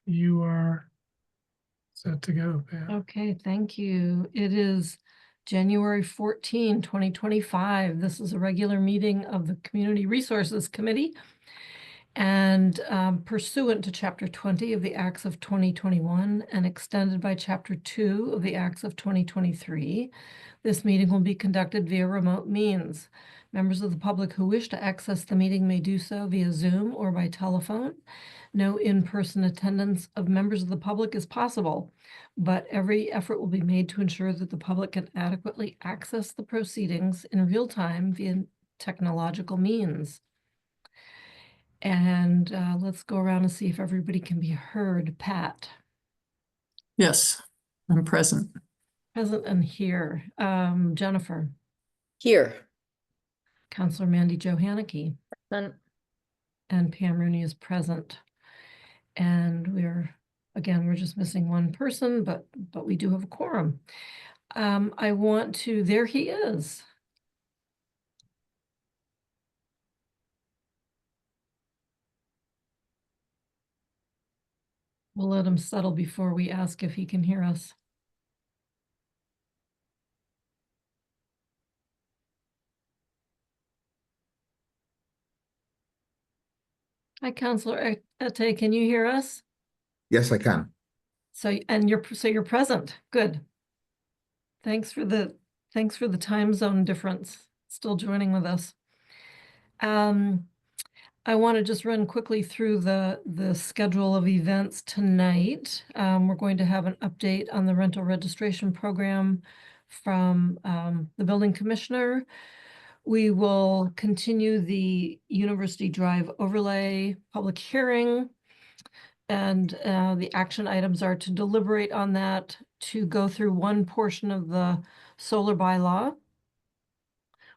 You are set to go, Pat. Okay, thank you. It is January 14, 2025. This is a regular meeting of the Community Resources Committee. And pursuant to Chapter 20 of the Acts of 2021 and extended by Chapter 2 of the Acts of 2023, this meeting will be conducted via remote means. Members of the public who wish to access the meeting may do so via Zoom or by telephone. No in-person attendance of members of the public is possible, but every effort will be made to ensure that the public can adequately access the proceedings in real time via technological means. And let's go around and see if everybody can be heard. Pat? Yes, I'm present. Present and here. Jennifer? Here. Counselor Mandy Jo Hanneke? Present. And Pam Rooney is present. And we're just missing one person, but we do have a quorum. I want to, there he is. We'll let him settle before we ask if he can hear us. Hi, Counselor Ete, can you hear us? Yes, I can. So you're present. Good. Thanks for the time zone difference. Still joining with us. I want to just run quickly through the schedule of events tonight. We're going to have an update on the rental registration program from the building commissioner. We will continue the University Drive overlay public hearing, and the action items are to deliberate on that, to go through one portion of the solar bylaw.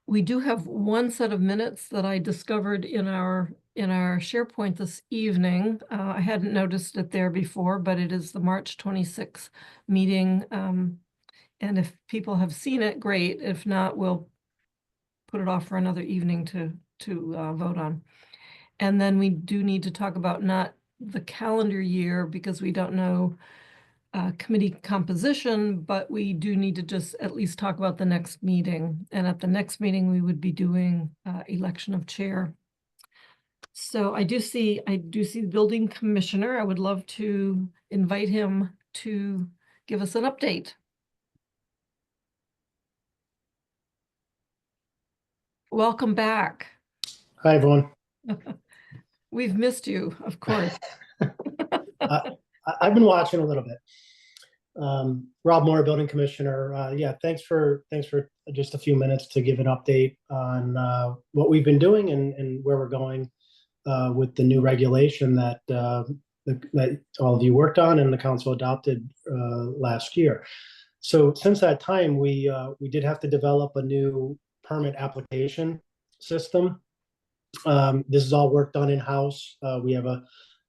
We do have one set of minutes that I discovered in our SharePoint this evening. I hadn't noticed it there before, but it is the March 26th meeting. And if people have seen it, great. If not, we'll put it off for another evening to vote on. And then we do need to talk about not the calendar year, because we don't know committee composition, but we do need to just at least talk about the next meeting. And at the next meeting, we would be doing election of chair. So I do see the building commissioner. I would love to invite him to give us an update. Welcome back. Hi, everyone. We've missed you, of course. I've been watching a little bit. Rob Moore, building commissioner. Yeah, thanks for just a few minutes to give an update on what we've been doing and where we're going with the new regulation that that all of you worked on and the council adopted last year. So since that time, we did have to develop a new permit application system. This is all work done in-house. We have a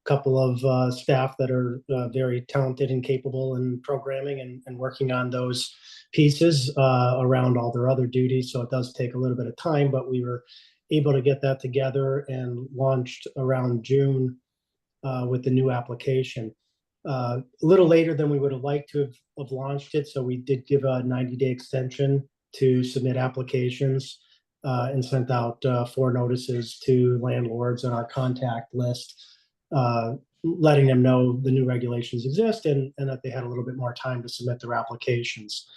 couple of staff that are very talented and capable in programming and working on those pieces around all their other duties. So it does take a little bit of time, but we were able to get that together and launched around June with the new application. A little later than we would have liked to have launched it. So we did give a 90-day extension to submit applications and sent out 4 notices to landlords on our contact list, letting them know the new regulations exist and that they had a little bit more time to submit their applications.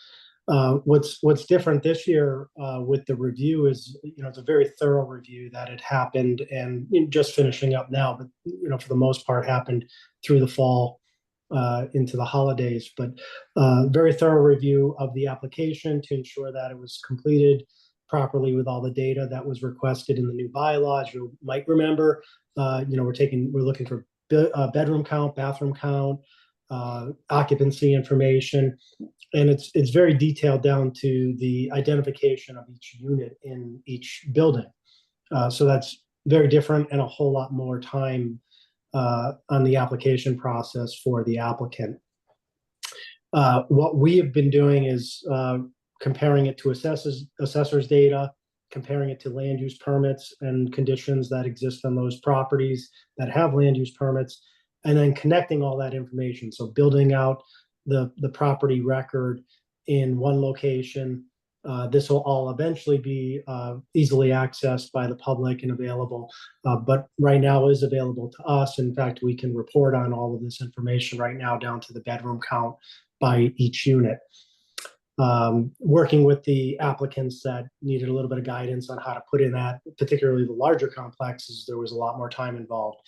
What's different this year with the review is, it's a very thorough review that had happened and just finishing up now, but for the most part happened through the fall into the holidays. But very thorough review of the application to ensure that it was completed properly with all the data that was requested in the new bylaws. You might remember, we're looking for bedroom count, bathroom count, occupancy information, and it's very detailed down to the identification of each unit in each building. So that's very different and a whole lot more time on the application process for the applicant. What we have been doing is comparing it to assessors data, comparing it to land use permits and conditions that exist on those properties that have land use permits, and then connecting all that information. So building out the property record in one location. This will all eventually be easily accessed by the public and available, but right now is available to us. In fact, we can report on all of this information right now down to the bedroom count by each unit. Working with the applicants that needed a little bit of guidance on how to put in that, particularly the larger complexes, there was a lot more time involved.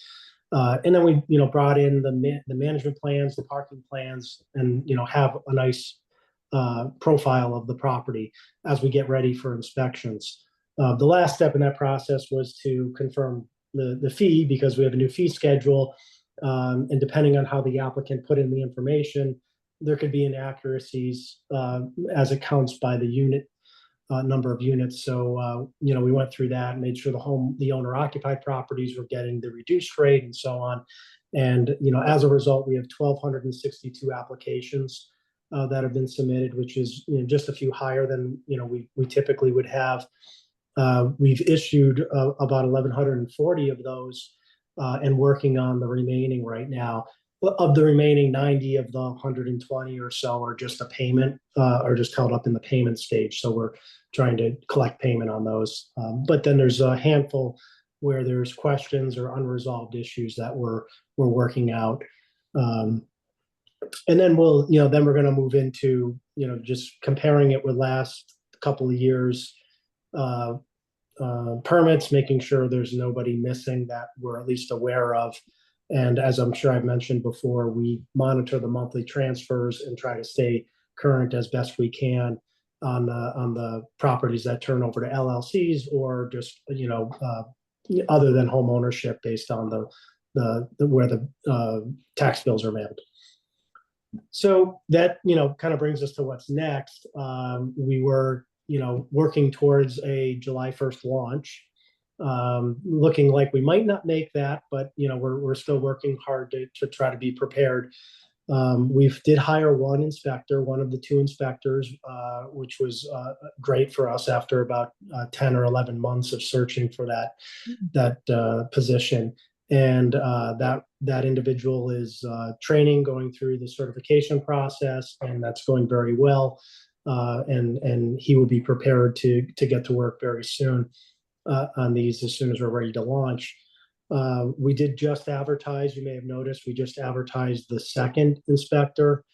And then we, brought in the management plans, the parking plans, and, have a nice profile of the property as we get ready for inspections. The last step in that process was to confirm the fee, because we have a new fee schedule. And depending on how the applicant put in the information, there could be inaccuracies as it counts by the unit number of units. So, we went through that and made sure the owner occupied properties were getting the reduced rate and so on. And, as a result, we have 1,262 applications that have been submitted, which is just a few higher than, we typically would have. We've issued about 1,140 of those and working on the remaining right now. Of the remaining 90 of the 120 or so are just a payment, or just held up in the payment stage. So we're trying to collect payment on those. But then there's a handful where there's questions or unresolved issues that we're working out. And then then we're going to move into, just comparing it with last couple of years permits, making sure there's nobody missing that we're at least aware of. And as I'm sure I've mentioned before, we monitor the monthly transfers and try to stay current as best we can on the properties that turn over to LLCs or just, other than home ownership based on the where the tax bills are mailed. So that, kind of brings us to what's next. We were, working towards a July 1st launch. Looking like we might not make that, but we're still working hard to try to be prepared. We did hire one of the two inspectors, which was great for us after about 10 or 11 months of searching for that position. And that individual is training, going through the certification process, and that's going very well. And he will be prepared to get to work very soon on these as soon as we're ready to launch. We did just advertise, you may have noticed, we just advertised the second inspector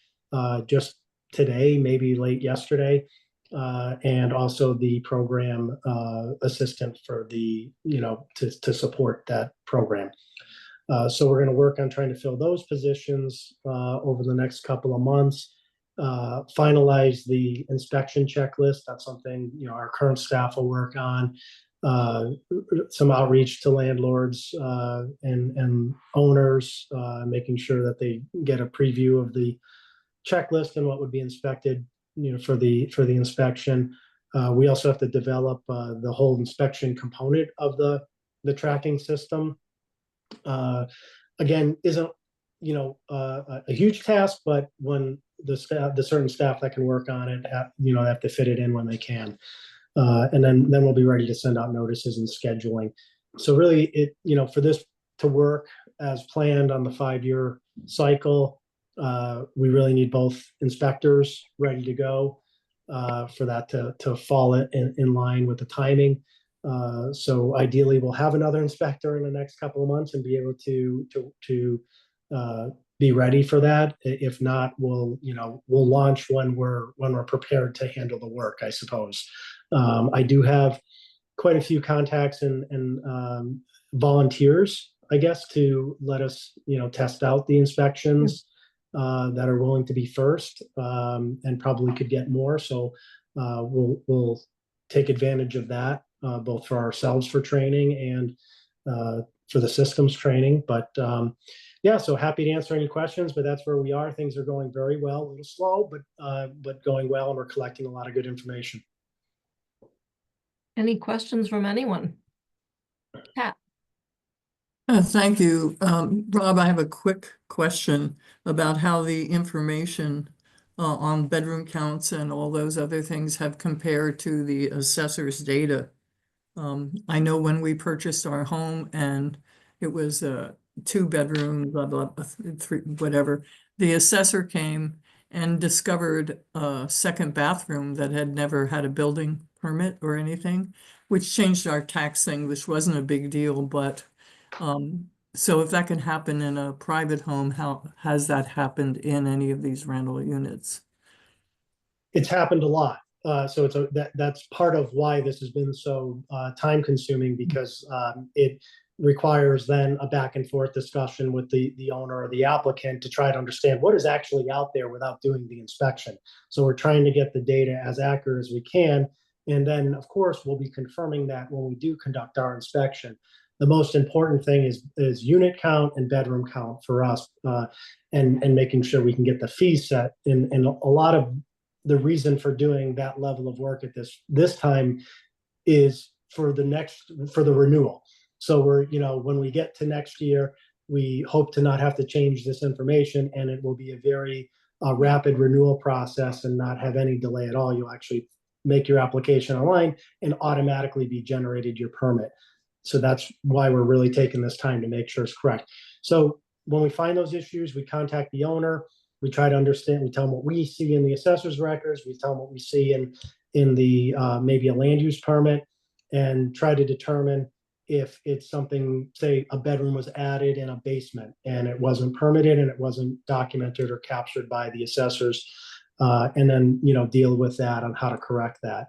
just today, maybe late yesterday, and also the program assistant for the, to support that program. So we're going to work on trying to fill those positions over the next couple of months. Finalize the inspection checklist. That's something, our current staff will work on. Some outreach to landlords and owners, making sure that they get a preview of the checklist and what would be inspected, for the inspection. We also have to develop the whole inspection component of the tracking system. Again, isn't a huge task, but when the certain staff that can work on it, have to fit it in when they can. And then we'll be ready to send out notices and scheduling. So really, for this to work as planned on the 5-year cycle, we really need both inspectors ready to go for that to fall in line with the timing. So ideally, we'll have another inspector in the next couple of months and be able to be ready for that. If not, we'll launch when we're prepared to handle the work, I suppose. I do have quite a few contacts and volunteers, I guess, to let us, test out the inspections that are willing to be first, and probably could get more. So we'll take advantage of that, both for ourselves for training and for the systems training. But yeah, so happy to answer any questions, but that's where we are. Things are going very well, a little slow, but going well, and we're collecting a lot of good information. Any questions from anyone? Pat? Thank you. Rob, I have a quick question about how the information on bedroom counts and all those other things have compared to the assessor's data. I know when we purchased our home and it was 2 bedroom, blah, blah, three, whatever. The assessor came and discovered a second bathroom that had never had a building permit or anything, which changed our tax thing, which wasn't a big deal, but so if that can happen in a private home, how has that happened in any of these rental units? It's happened a lot. So that's part of why this has been so time consuming, because it requires then a back and forth discussion with the owner or the applicant to try to understand what is actually out there without doing the inspection. So we're trying to get the data as accurate as we can. And then, of course, we'll be confirming that when we do conduct our inspection. The most important thing is unit count and bedroom count for us, and making sure we can get the fee set. And a lot of the reason for doing that level of work at this time is for the renewal. So when we get to next year, we hope to not have to change this information, and it will be a very rapid renewal process and not have any delay at all. You'll actually make your application online and automatically be generated your permit. So that's why we're really taking this time to make sure it's correct. So when we find those issues, we contact the owner. We try to understand. We tell them what we see in the assessor's records. We tell them what we see in the maybe a land use permit, and try to determine if it's something, say a bedroom was added in a basement and it wasn't permitted and it wasn't documented or captured by the assessors, and then deal with that on how to correct that.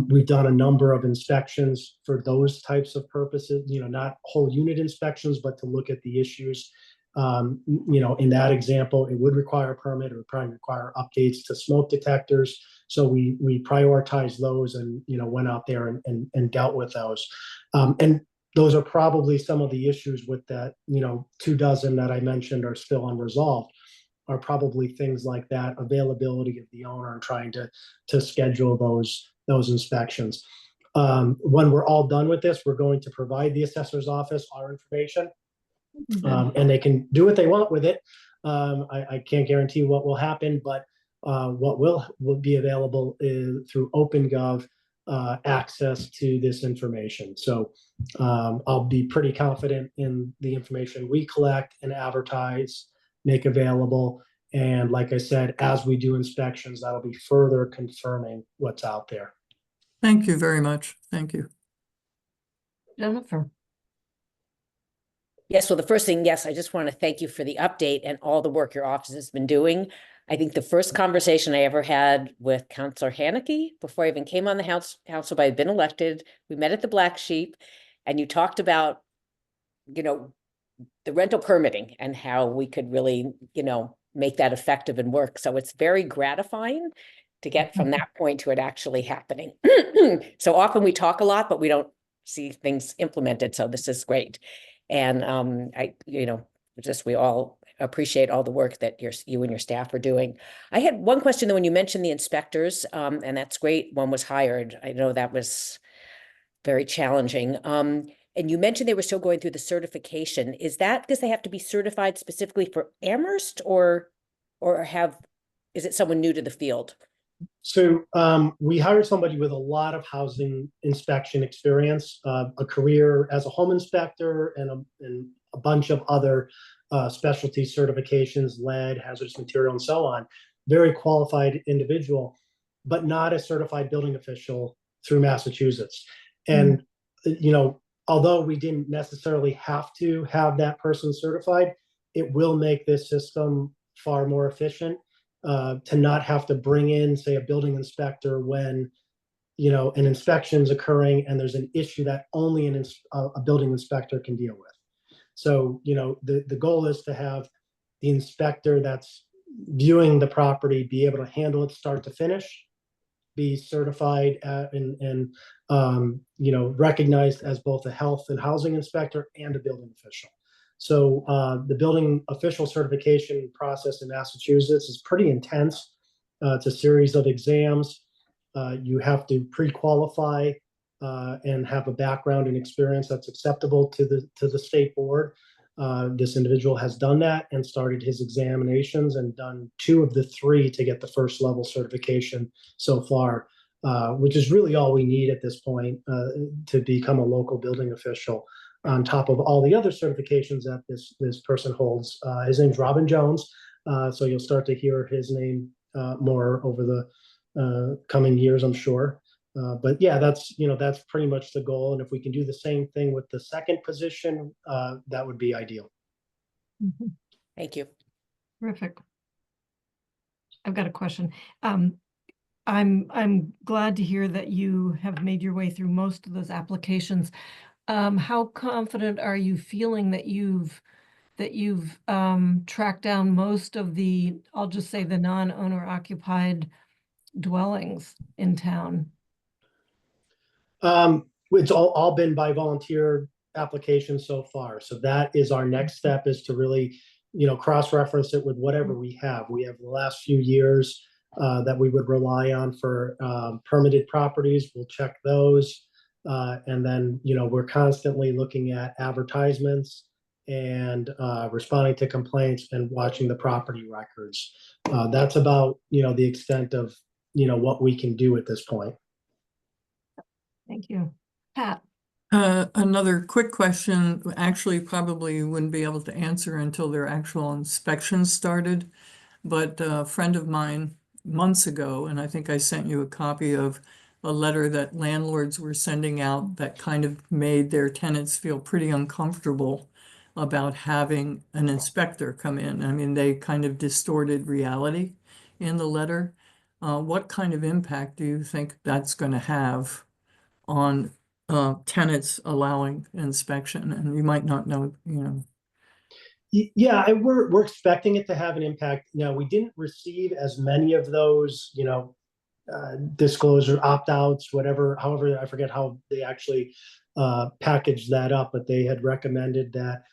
We've done a number of inspections for those types of purposes, not whole unit inspections, but to look at the issues. In that example, it would require a permit. It would probably require updates to smoke detectors. So we prioritized those and, went out there and dealt with those. And those are probably some of the issues with that, 24 that I mentioned are still unresolved, are probably things like that, availability of the owner and trying to schedule those inspections. When we're all done with this, we're going to provide the assessor's office our information. And they can do what they want with it. I can't guarantee what will happen, but what will be available is through OpenGov access to this information. So I'll be pretty confident in the information we collect and advertise, make available. And like I said, as we do inspections, that'll be further confirming what's out there. Thank you very much. Thank you. Jennifer. Yes, well, the first thing, yes, I just want to thank you for the update and all the work your office has been doing. I think the first conversation I ever had with Councilor Haneke before I even came on the council, but I'd been elected, we met at the Black Sheep, and you talked about, the rental permitting and how we could really, make that effective and work. So it's very gratifying to get from that point to it actually happening. So often we talk a lot, but we don't see things implemented. So this is great. And we all appreciate all the work that you and your staff are doing. I had one question though, when you mentioned the inspectors, and that's great. One was hired. I know that was very challenging. And you mentioned they were still going through the certification. Is that because they have to be certified specifically for Amherst, or is it someone new to the field? So we hired somebody with a lot of housing inspection experience, a career as a home inspector, and a bunch of other specialty certifications, lead, hazardous material, and so on. Very qualified individual, but not a certified building official through Massachusetts. And, although we didn't necessarily have to have that person certified, it will make this system far more efficient. To not have to bring in, say, a building inspector when, an inspection is occurring and there's an issue that only a building inspector can deal with. So, the goal is to have the inspector that's viewing the property be able to handle it start to finish, be certified and recognized as both a health and housing inspector and a building official. So the building official certification process in Massachusetts is pretty intense. It's a series of exams. You have to pre-qualify and have a background and experience that's acceptable to the state board. This individual has done that and started his examinations and done 2 of the 3 to get the first level certification so far, which is really all we need at this point to become a local building official. on top of all the other certifications that this person holds. His name's Robin Jones. So you'll start to hear his name more over the coming years, I'm sure. But yeah, that's pretty much the goal. And if we can do the same thing with the second position, that would be ideal. Mhm. Thank you. Terrific. I've got a question. I'm glad to hear that you have made your way through most of those applications. How confident are you feeling that you've tracked down most of the, I'll just say, the non-owner occupied dwellings in town? It's all been by volunteer applications so far. So that is our next step, is to really, cross-reference it with whatever we have. We have the last few years that we would rely on for permitted properties. We'll check those. And then, we're constantly looking at advertisements and responding to complaints and watching the property records. That's about, the extent of, what we can do at this point. Thank you. Pat? Another quick question, actually probably wouldn't be able to answer until their actual inspections started. But a friend of mine months ago, and I think I sent you a copy of a letter that landlords were sending out that kind of made their tenants feel pretty uncomfortable about having an inspector come in. I mean, they kind of distorted reality in the letter. What kind of impact do you think that's going to have on tenants allowing inspection? And you might not know, Yeah, we're expecting it to have an impact. Now, we didn't receive as many of those, disclosure opt-outs, whatever, however, I forget how they actually packaged that up, but they had recommended that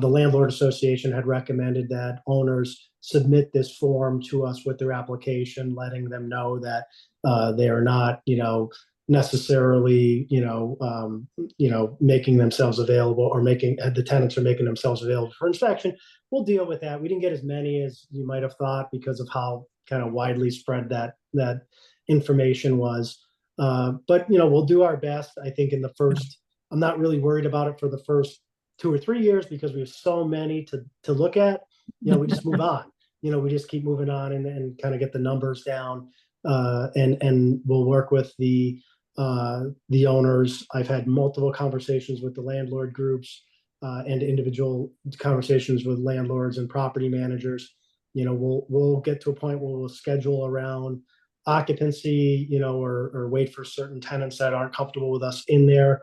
the landlord association had recommended that owners submit this form to us with their application, letting them know that they are not, necessarily, making themselves available, or the tenants are making themselves available for inspection. We'll deal with that. We didn't get as many as you might have thought because of how kind of widely spread that information was. But we'll do our best. I think I'm not really worried about it for the first 2 or 3 years, because we have so many to look at. We just move on. We just keep moving on and kind of get the numbers down. And we'll work with the owners. I've had multiple conversations with the landlord groups and individual conversations with landlords and property managers. We'll get to a point where we'll schedule around occupancy, or wait for certain tenants that aren't comfortable with us in there.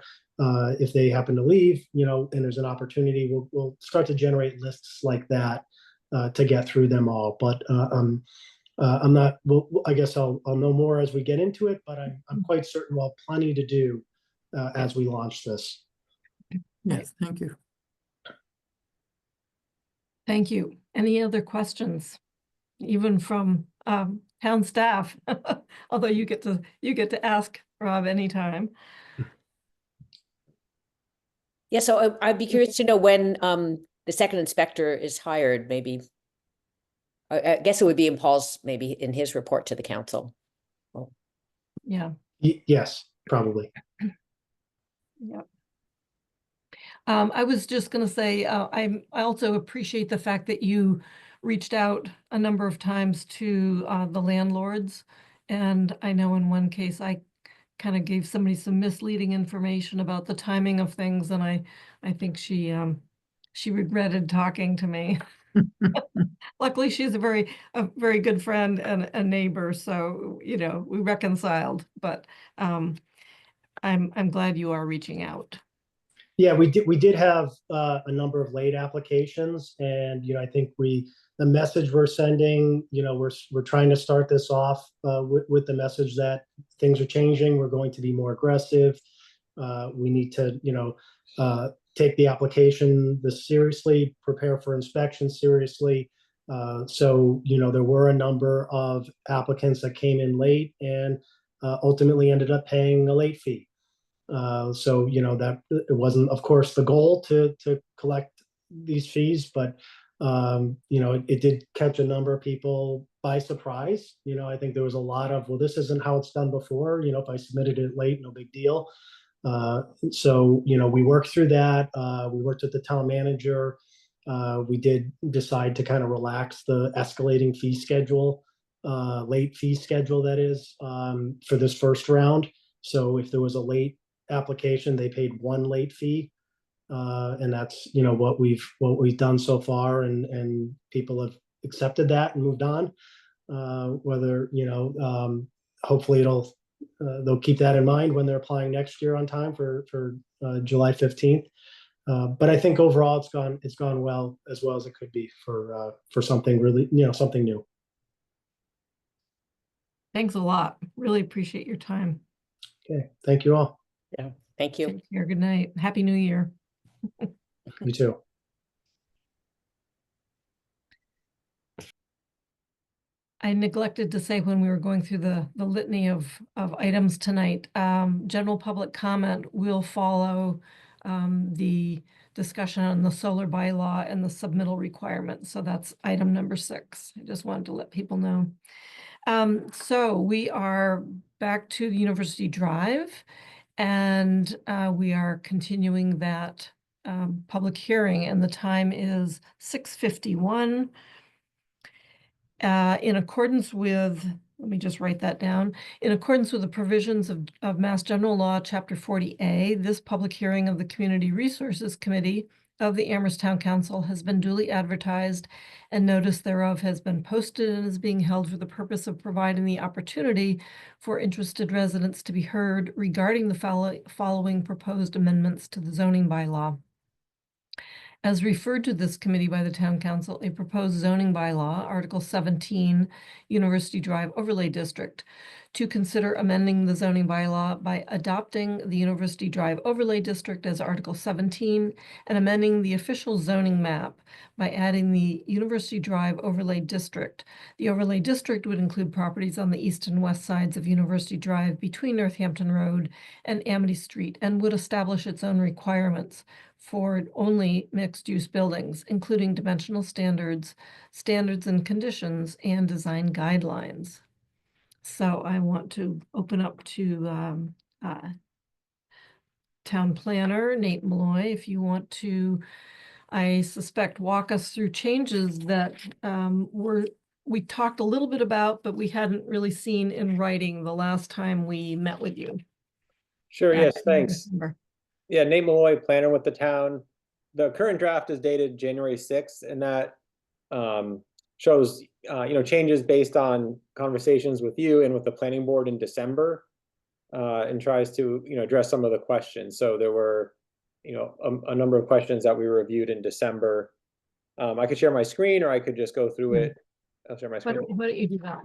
If they happen to leave, and there's an opportunity, we'll start to generate lists like that to get through them all. But I'm not. Well, I guess I'll know more as we get into it. But I'm quite certain we'll have plenty to do as we launch this. yes, thank you. Thank you. Any other questions, even from town staff? Although you get to ask Rob anytime. Yeah, so I'd be curious to know when the second inspector is hired. Maybe I guess it would be in Paul's, maybe in his report to the council. Yeah. Yes, probably. Yeah. I was just going to say, I also appreciate the fact that you reached out a number of times to the landlords. And I know in one case, I kind of gave somebody some misleading information about the timing of things. And I think she regretted talking to me. Luckily, she's a very good friend and a neighbor. So, we reconciled, but I'm glad you are reaching out. Yeah, we did have a number of late applications, and I think the message we're sending, we're trying to start this off with the message that things are changing. We're going to be more aggressive. We need to take the application this seriously, prepare for inspection seriously. So there were a number of applicants that came in late and ultimately ended up paying a late fee. So that it wasn't, of course, the goal to collect these fees, but it did catch a number of people by surprise. I think there was a lot of, well, this isn't how it's done before. If I submitted it late, no big deal. So, we worked through that. We worked with the town manager. We did decide to kind of relax the escalating fee schedule, late fee schedule that is, for this first round. So if there was a late application, they paid one late fee. And that's, what we've done so far, and people have accepted that and moved on. Whether, hopefully they'll keep that in mind when they're applying next year on time for July 15th. But I think overall it's gone well as it could be for something really, something new. Thanks a lot. Really appreciate your time. Okay, thank you all. Yeah, thank you. Take care. Good night. Happy New Year. You too. I neglected to say when we were going through the litany of items tonight, general public comment will follow the discussion on the solar bylaw and the submittal requirements. So that's item number 6. I just wanted to let people know. So we are back to University Drive, and we are continuing that public hearing, and the time is 6:51. In accordance with, let me just write that down. In accordance with the provisions of Mass General Law, Chapter 40A, this public hearing of the Community Resources Committee of the Amherst Town Council has been duly advertised, and notice thereof has been posted and is being held for the purpose of providing the opportunity for interested residents to be heard regarding the following proposed amendments to the zoning bylaw. As referred to this committee by the Town Council, a proposed zoning bylaw, Article 17, University Drive Overlay District, to consider amending the zoning bylaw by adopting the University Drive Overlay District as Article 17 and amending the official zoning map by adding the University Drive Overlay District. The Overlay District would include properties on the east and west sides of University Drive between Northampton Road and Amity Street, and would establish its own requirements for only mixed-use buildings, including dimensional standards, standards and conditions, and design guidelines. So I want to open up to Town Planner Nate Malloy, if you want to, I suspect, walk us through changes that we talked a little bit about, but we hadn't really seen in writing the last time we met with you. Sure, back yes, in thanks. December. Yeah, Nate Malloy, planner with the town. The current draft is dated January 6th, and that shows changes based on conversations with you and with the planning board in December, and tries to address some of the questions. So there were a number of questions that we reviewed in December. I could share my screen, or I could just go through it. I'll share my Why screen. don't you do that?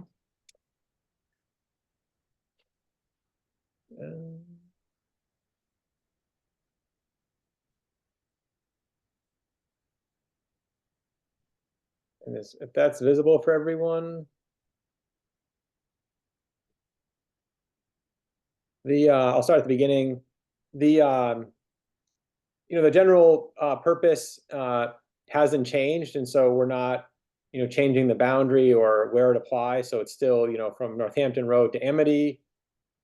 And if that's visible for everyone. I'll start at the beginning. The general purpose hasn't changed, and so we're not changing the boundary or where it applies. So it's still from Northampton Road to Amity,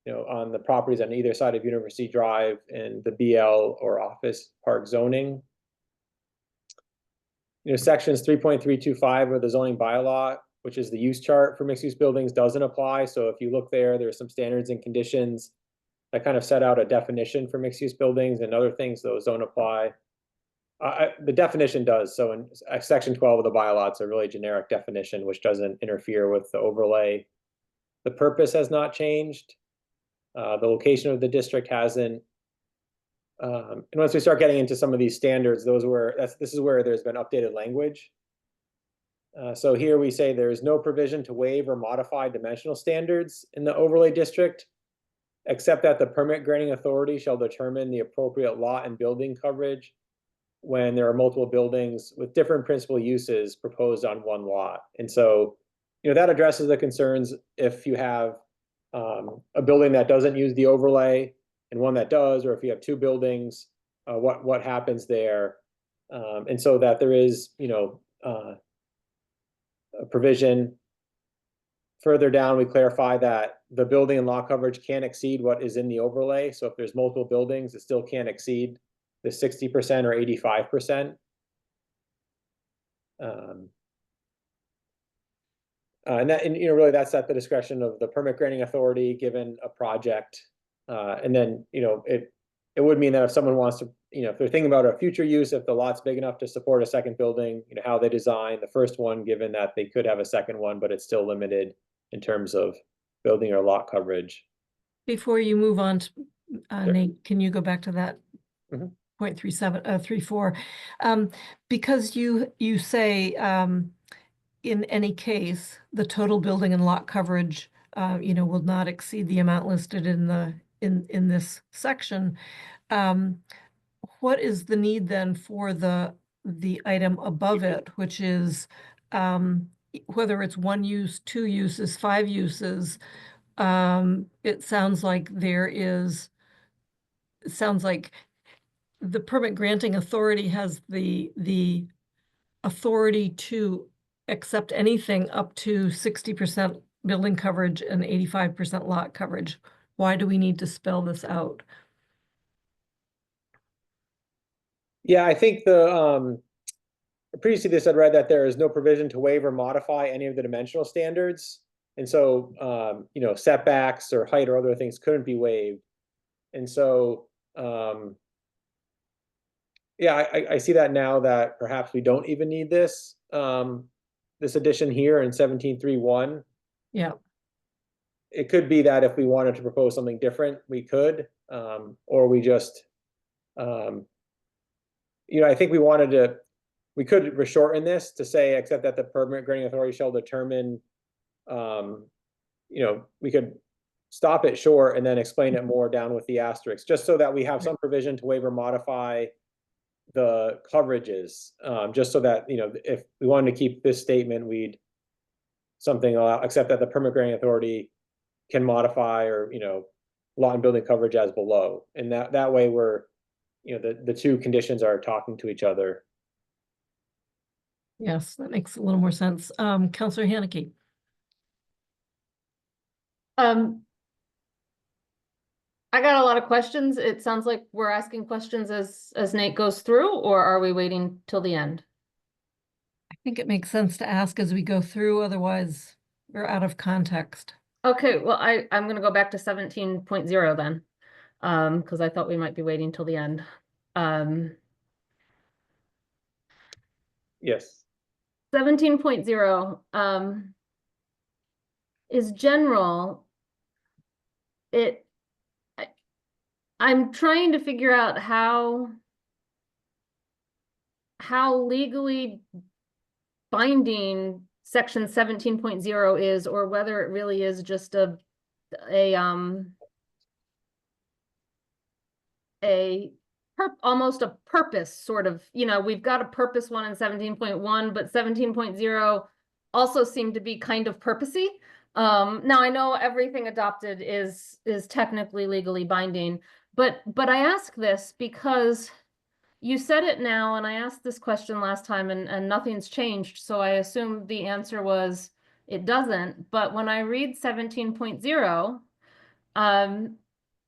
on the properties on either side of University Drive and the BL or office park zoning. Sections 3.325 of the zoning bylaw, which is the use chart for mixed use buildings, doesn't apply. So if you look there's some standards and conditions that kind of set out a definition for mixed use buildings, and other things those don't apply. The definition does. So in section 12 of the bylaw, it's a really generic definition, which doesn't interfere with the overlay. The purpose has not changed. The location of the district hasn't. And once we start getting into some of these standards, this is where there's been updated language. So here we say there is no provision to waive or modify dimensional standards in the overlay district, except that the permit granting authority shall determine the appropriate lot and building coverage when there are multiple buildings with different principal uses proposed on one lot. And so, that addresses the concerns if you have a building that doesn't use the overlay and one that does, or if you have two buildings, what happens there. And so that there is, a provision. Further down, we clarify that the building and lot coverage can't exceed what is in the overlay. So if there's multiple buildings, it still can't exceed the 60% or 85%. And you know, really that's at the discretion of the permit granting authority given a project. And then, you know, it would mean that if someone wants to, you know, if they're thinking about a future use, if the lot's big enough to support a second building, you know, how they design the first one, given that they could have a second one, but it's still limited in terms of building or lot coverage. Before you move on, to, Sure. Nate, can you go back to that? Mhm. 0.34, because you say, in any case, the total building and lot coverage, you know, will not exceed the amount listed in this section. What is the need then for the item above it, which is, whether it's 1 use, 2 uses, 5 uses? It sounds like the permit granting authority has the authority to accept anything up to 60% building coverage and 85% lot coverage. Why do we need to spell this out? Yeah, I think previously this had read that there is no provision to waive or modify any of the dimensional standards. And so, you know, setbacks or height or other things couldn't be waived. And so, yeah, I see that now that perhaps we don't even need this, this addition here in 17.3.1. Yeah. It could be that if we wanted to propose something different, we could, or we just, you know, I think we could reshorten this to say, except that the permit granting authority shall determine, you know, we could stop it short and then explain it more down with the asterisk, just so that we have some provision to waive or modify the coverages, just so that, you know, if we wanted to keep this statement, we'd something allow, except that the permit granting authority can modify or, you know, lot and building coverage as below. And that way we're, you know, the two conditions are talking to each other. Yes, that makes a little more sense. Counselor Haneke. I got a lot of questions. It sounds like we're asking questions as Nate goes through, or are we waiting till the end? I think it makes sense to ask as we go through, otherwise we're out of context. Okay, well, I'm gonna go back to 17.0 then, because I thought we might be waiting till the end. Yes. 17.0 is general. I'm trying to figure out how legally binding section 17.0 is, or whether it really is just almost a purpose sort of, you know, we've got a purpose one in 17.1, but 17.0 also seemed to be kind of purposey. Now I know everything adopted is technically legally binding, but I ask this because you said it now, and I asked this question last time and nothing's changed. So I assume the answer was it doesn't. But when I read 17.0,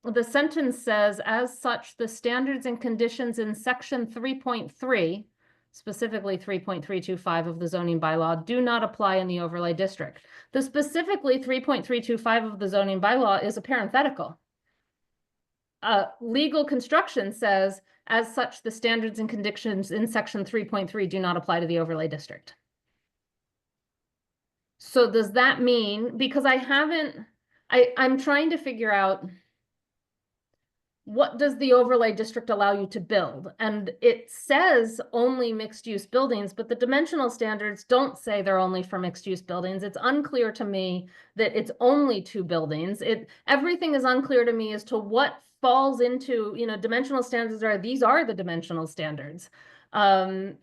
the sentence says, as such, the standards and conditions in section 3.3, specifically 3.325 of the zoning bylaw, do not apply in the overlay district. The specifically 3.325 of the zoning bylaw is a parenthetical. Legal construction says, as such, the standards and conditions in section 3.3 do not apply to the overlay district. So does that mean, because I'm trying to figure out, what does the overlay district allow you to build? And it says only mixed use buildings, but the dimensional standards don't say they're only for mixed use buildings. It's unclear to me that it's only 2 buildings. Everything is unclear to me as to what falls into, you know, dimensional standards these are the dimensional standards. I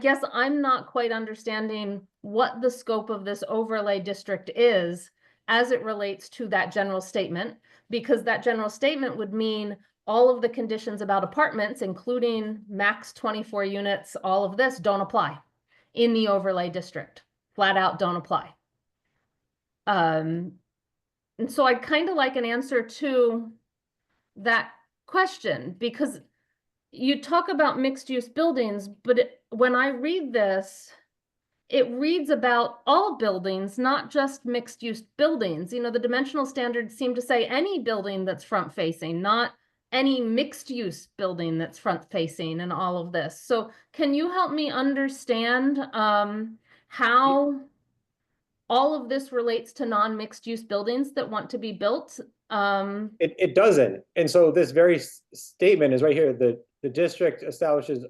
guess I'm not quite understanding what the scope of this overlay district is as it relates to that general statement, because that general statement would mean all of the conditions about apartments, including max 24 units, all of this don't apply in the overlay district. Flat out don't apply. And so I'd kind of like an answer to that question, because you talk about mixed use buildings, but when I read this, it reads about all buildings, not just mixed use buildings. You know, the dimensional standards seem to say any building that's front facing, not any mixed use building that's front facing and all of this. So can you help me understand how all of this relates to non-mixed use buildings that want to be built? It doesn't. And so this very statement is right here. The district establishes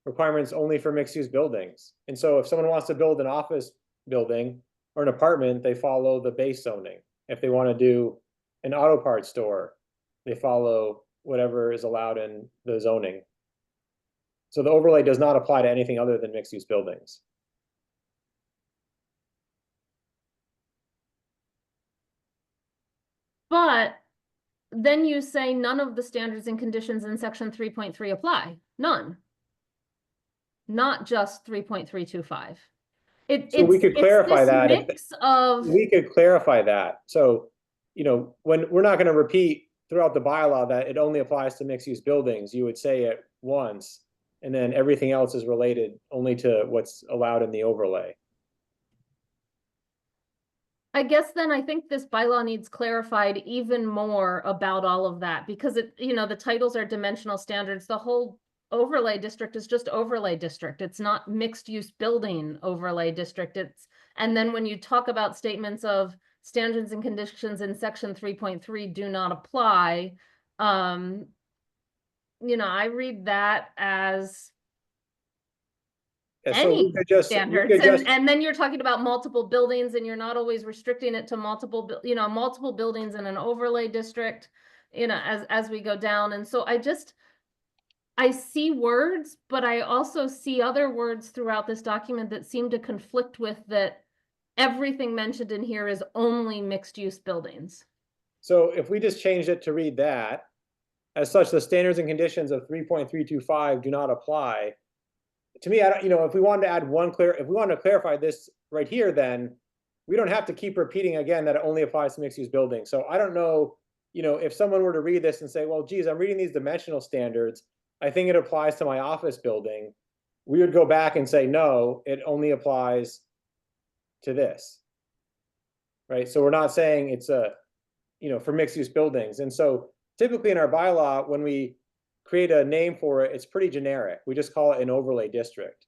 requirements only for mixed use buildings. And so if someone wants to build an office building or an apartment, they follow the base zoning. If they want to do an auto parts store, they follow whatever is allowed in the zoning. So the overlay does not apply to anything other than mixed use buildings. But then you say none of the standards and conditions in section 3.3 apply. None. Not just 3.325. So we could clarify that. Mix of, We could clarify that. So, you know, when we're not going to repeat throughout the bylaw that it only applies to mixed use buildings, you would say it once, and then everything else is related only to what's allowed in the overlay. I guess then I think this bylaw needs clarified even more about all of that, because it, you know, the titles are dimensional standards. The whole overlay district is just overlay district. It's not mixed use building overlay district. And then when you talk about statements of standards and conditions in section 3.3 do not apply, you know, I read that as And so we any could just, standards, and then you're talking about multiple buildings, and you're not always restricting it to multiple buildings in an overlay district, you know, as we go down. And so I see words, but I also see other words throughout this document that seem to conflict with that. Everything mentioned in here is only mixed use buildings. So if we just changed it to read that, as such, the standards and conditions of 3.325 do not apply. To me, I don't, you know, if we wanted to add if we wanted to clarify this right here, then we don't have to keep repeating again that it only applies to mixed use buildings. So I don't know, you know, if someone were to read this and say, well, geez, I'm reading these dimensional standards, I think it applies to my office building. We would go back and say, no, it only applies to this. Right. So we're not saying it's you know, for mixed use buildings. And so typically in our bylaw, when we create a name for it, it's pretty generic. We just call it an overlay district.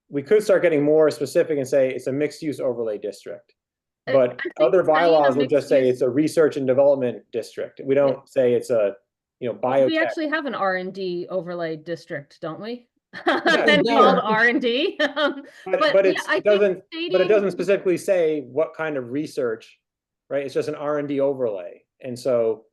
We could start getting more specific and say it's a mixed use overlay district. But other bylaws will just say it's a research and development district. We don't say it's a, you know, biotech. We actually have an R&D overlay district, don't we? Yeah, And yeah. called R&D. But it doesn't specifically say what kind of research, right? It's just an R&D overlay. And so,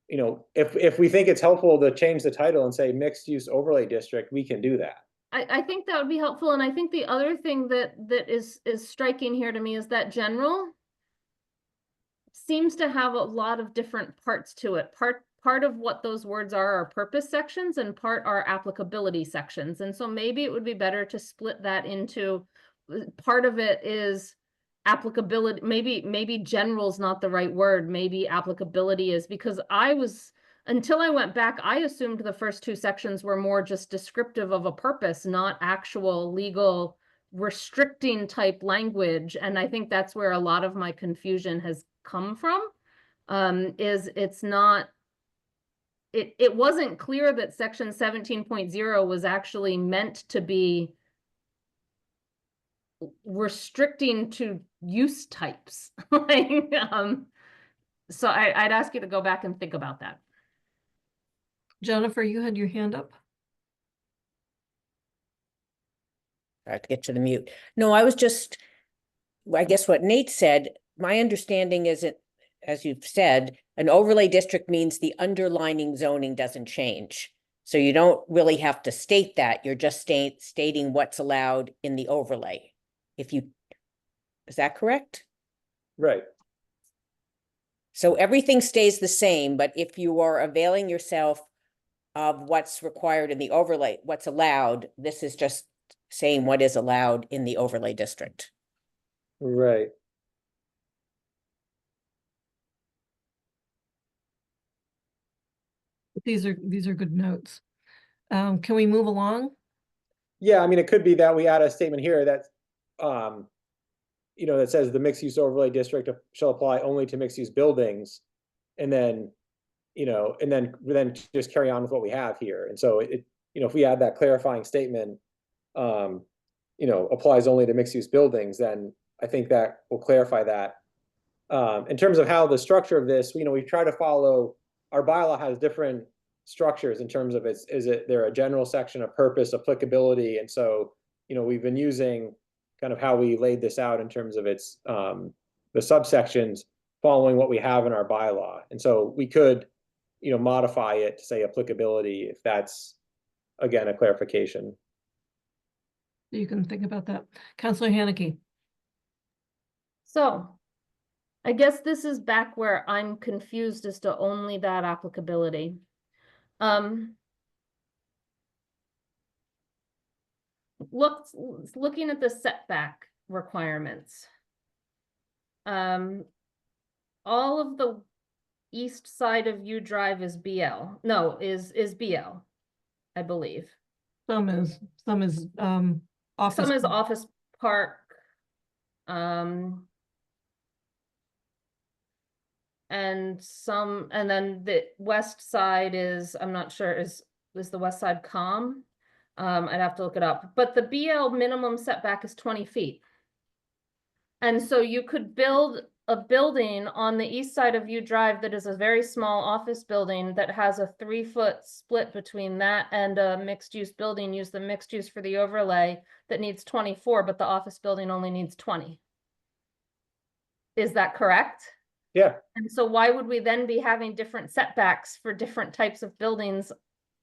you know, if we think it's helpful to change the title and say mixed use overlay district, we can do that. I think that would be helpful. And I think the other thing that is striking here to me is that general seems to have a lot of different parts to it. Part of what those words are purpose sections, and part are applicability sections. And so maybe it would be better to split that into, part of it is applicability. Maybe general's not the right word. Maybe applicability is, because until I went back, I assumed the first two sections were more just descriptive of a purpose, not actual legal restricting type language. And I think that's where a lot of my confusion has come from, is it's not, it wasn't clear that section 17.0 was actually meant to be restricting to use types. Like, so I'd ask you to go back and think about that. Jennifer, you had your hand up. I have to get to the mute. No, I was just, I guess what Nate said, my understanding is it, as you've said, an overlay district means the underlining zoning doesn't change. So you don't really have to state that. You're just stating what's allowed in the overlay. Is that correct? Right. So everything stays the same, but if you are availing yourself of what's required in the overlay, what's allowed, this is just saying what is allowed in the overlay district. Right. these are good notes. Can we move along? Yeah, I mean, it could be that we add a statement here that, that says the mixed use overlay district shall apply only to mixed use buildings. And then, and then just carry on with what we have here. And so if we add that clarifying statement, applies only to mixed use buildings, then I think that will clarify that. In terms of how the structure of this, we try to follow, our bylaw has different structures in terms of is there a general section, a purpose, applicability, and so we've been using kind of how we laid this out in terms of its the subsections following what we have in our bylaw, and so we could modify it to say applicability if that's again a clarification. You can think about that. Counselor Haneke. So I guess this is back where I'm confused as to only that applicability. Looking at the setback requirements. All of the east side of U Drive is BL. No, is BL, I believe. Some is office. Some is office park. And then the west side is, I'm not sure, is the west side COM? I'd have to look it up, but the BL minimum setback is 20 feet. And so you could build a building on the east side of U Drive that is a very small office building that has a 3-foot split between that and a mixed use building, use the mixed use for the overlay that needs 24, but the office building only needs 20. Is that correct? Yeah. And so why would we then be having different setbacks for different types of buildings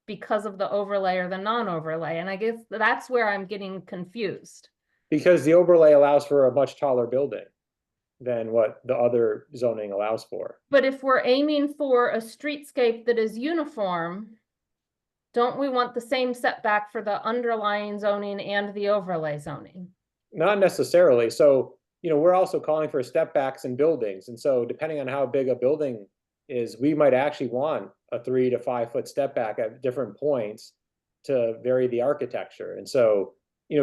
because of the overlay or the non-overlay? And I guess that's where I'm getting confused. Because the overlay allows for a much taller building than what the other zoning allows for. But if we're aiming for a streetscape that is uniform, don't we want the same setback for the underlying zoning and the overlay zoning? Not necessarily. So, we're also calling for step backs in buildings. And so depending on how big a building is, we might actually want a 3 to 5 foot step back at different points to vary the architecture. And so,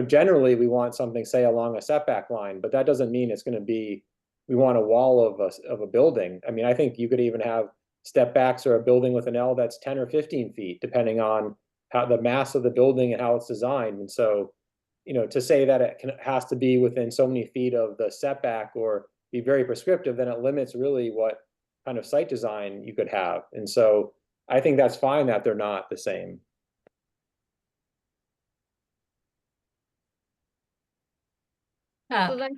generally we want something, say, along a setback line, but that doesn't mean it's going to be, we want a wall of a building. I mean, I think you could even have step backs or a building with an L that's 10 or 15 feet, depending on how the mass of the building and how it's designed. And so, to say that it has to be within so many feet of the setback or be very prescriptive, then it limits really what kind of site design you could have. And so I think that's fine that they're not the same. So then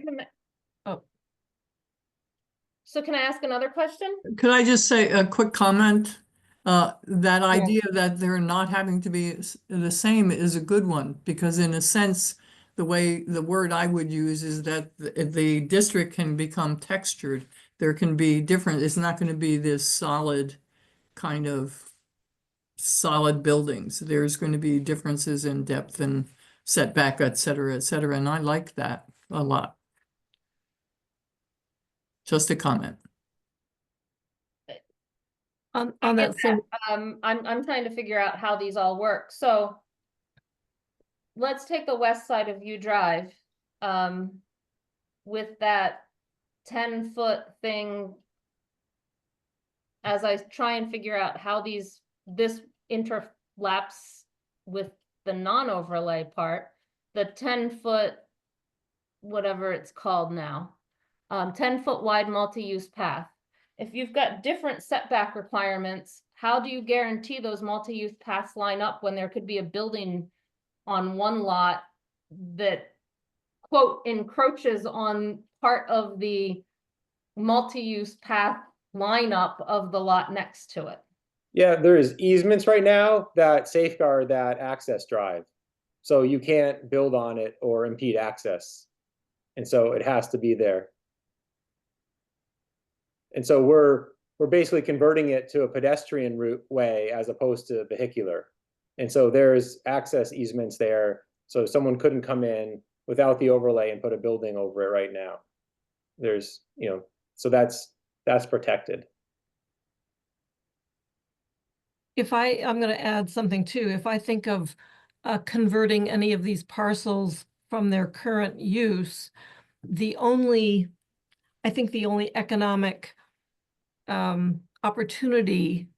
So can I ask another question? Could I just say a quick comment? That idea that they're not having to be the same is a good one, because in a sense, the word I would use is that the district can become textured. There can be different, it's not going to be this solid kind of solid buildings. There's going to be differences in depth and setback, et cetera, and I like that a lot. Just a comment. On I that get same, I'm trying to figure out how these all work. So let's take the west side of U Drive, with that 10-foot thing. As I try and figure out how this interlaps with the non-overlay part, the 10-foot, whatever it's called now, 10-foot wide multi-use path. If you've got different setback requirements, how do you guarantee those multi-use paths line up when there could be a building on one lot that, quote, encroaches on part of the multi-use path lineup of the lot next to it? Yeah, there's easements right now that safeguard that access drive. So you can't build on it or impede access. And so it has to be there. And so we're basically converting it to a pedestrian route way as opposed to vehicular. And so there's access easements there. So someone couldn't come in without the overlay and put a building over it right now. There's, so that's protected. I'm going to add something too. If I think of converting any of these parcels from their current use, I think the only economic opportunity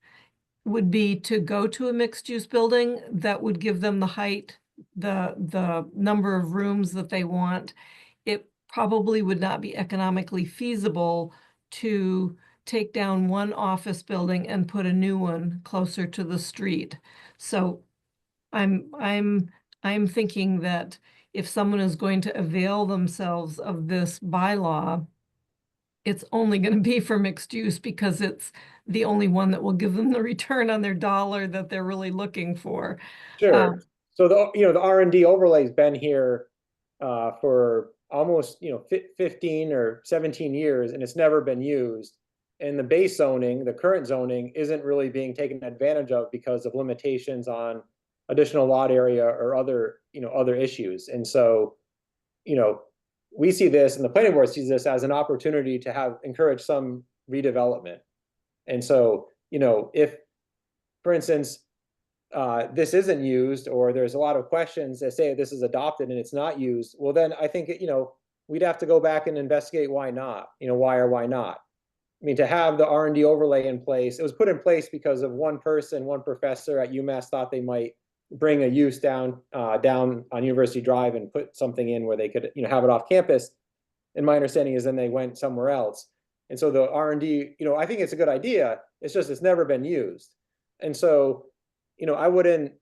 would be to go to a mixed-use building that would give them the height, the number of rooms that they want. It probably would not be economically feasible to take down one office building and put a new one closer to the street. So I'm thinking that if someone is going to avail themselves of this bylaw, it's only going to be for mixed use because it's the only one that will give them the return on their dollar that they're really looking for. Sure. So the R&D overlay's been here for almost 15 or 17 years, and it's never been used. And the base zoning, the current zoning, isn't really being taken advantage of because of limitations on additional lot area or other issues. And so, we see this, and the planning board sees this as an opportunity to encourage some redevelopment. And so, if, for instance, this isn't used, or there's a lot of questions that say this is adopted and it's not used, well, then I think, we'd have to go back and investigate why not, why or why not. I mean, to have the R&D overlay in place, it was put in place because of one professor at UMass thought they might bring a use down on University Drive and put something in where they could, have it off campus. And my understanding is then they went somewhere else. And so the R&D, I think it's a good idea. It's just, it's never been used. And so, I wouldn't,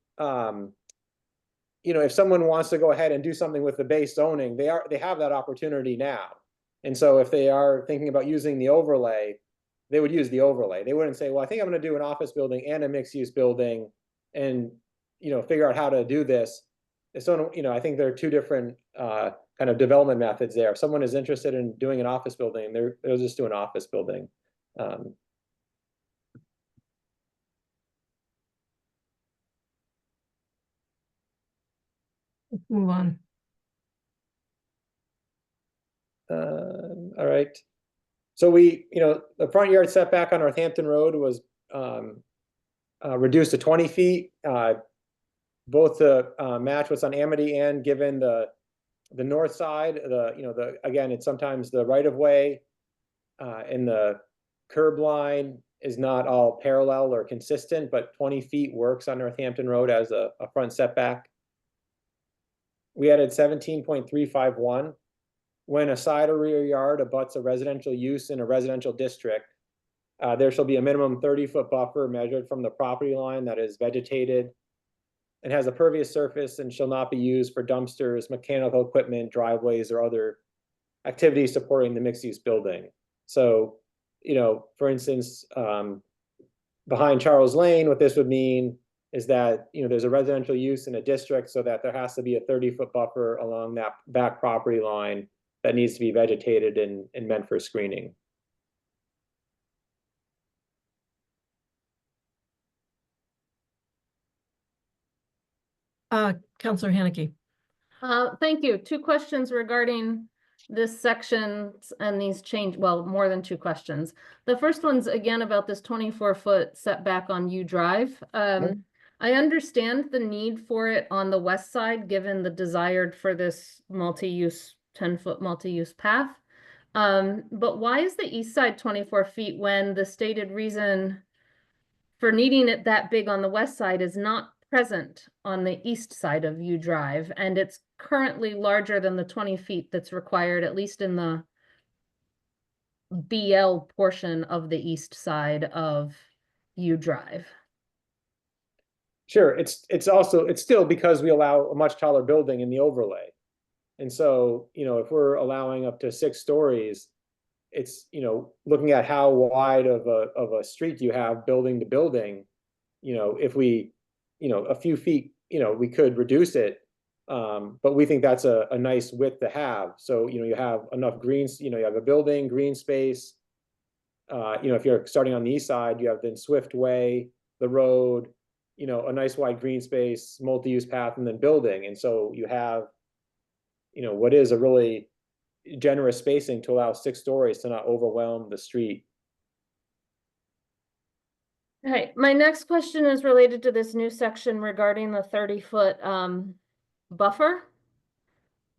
if someone wants to go ahead and do something with the base zoning, they have that opportunity now. And so if they are thinking about using the overlay, they would use the overlay. They wouldn't say, well, I think I'm going to do an office building and a mixed use building and, figure out how to do this. So, I think there are two different kind of development methods there. If someone is interested in doing an office building, they'll just do an office building. Let's move on. All right. So the front yard setback on Northampton Road was reduced to 20 feet, both to match what's on Amity and given the north side. Again, it's sometimes the right of way and the curb line is not all parallel or consistent, but 20 feet works on Northampton Road as a front setback. We added 17.351. When a side or rear yard abuts a residential use in a residential district, there shall be a minimum 30-foot buffer measured from the property line that is vegetated and has a pervious surface and shall not be used for dumpsters, mechanical equipment, driveways, or other activities supporting the mixed-use building. So, for instance, behind Charles Lane, what this would mean is that, there's a residential use in a district, so that there has to be a 30-foot buffer along that back property line that needs to be vegetated and meant for screening. Councilor Haneke. Thank you. Two questions regarding this section and these well, more than two questions. The first one's again about this 24-foot setback on U Drive. I understand the need for it on the west side, given the desired for this multi-use 10-foot multi-use path. But why is the east side 24 feet when the stated reason for needing it that big on the west side is not present on the east side of U Drive, and it's currently larger than the 20 feet that's required, at least in the BL portion of the east side of U Drive? Sure, it's still because we allow a much taller building in the overlay. And so, if we're allowing up to 6 stories, it's, looking at how wide of a street you have building to building, if we, a few feet, we could reduce it. But we think that's a nice width to have. So, you have enough greens, you have a building, green space. If you're starting on the east side, you have then Swift Way, the road, a nice wide green space, multi-use path, and then building. And so you have, what is a really generous spacing to allow 6 stories to not overwhelm the street. Okay, my next question is related to this new section regarding the 30-foot buffer.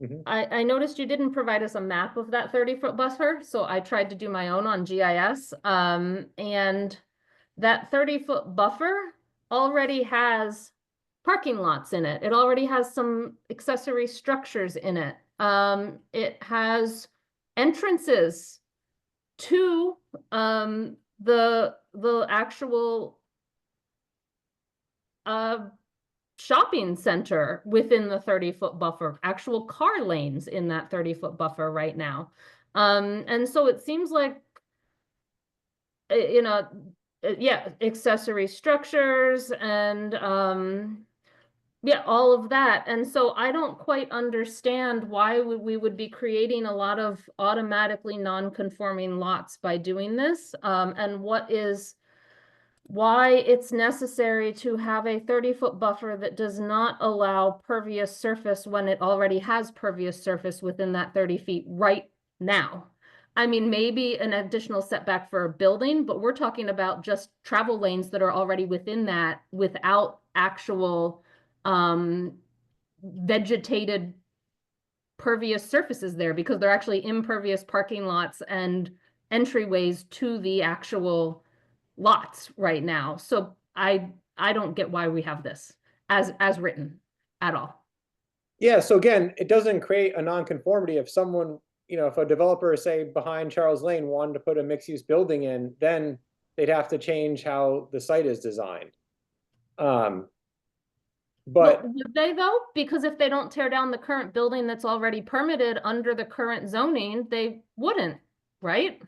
Mhm. I noticed you didn't provide us a map of that 30-foot buffer, so I tried to do my own on GIS. And that 30-foot buffer already has parking lots in it. It already has some accessory structures in it. It has entrances to the actual shopping center within the 30-foot buffer, actual car lanes in that 30-foot buffer right now. And so it seems like, you know, yeah, accessory structures and yeah, all of that. And so I don't quite understand why we would be creating a lot of automatically non-conforming lots by doing this, and why it's necessary to have a 30-foot buffer that does not allow pervious surface when it already has pervious surface within that 30 feet right now. I mean, maybe an additional setback for a building, but we're talking about just travel lanes that are already within that without actual vegetated pervious surfaces there, because they're actually impervious parking lots and entryways to the actual lots right now. So I don't get why we have this as written at all. Yeah, so again, it doesn't create a nonconformity if someone, if a developer, say, behind Charles Lane wanted to put a mixed-use building in, then they'd have to change how the site is designed. But Would they though? Because if they don't tear down the current building that's already permitted under the current zoning, they wouldn't, right?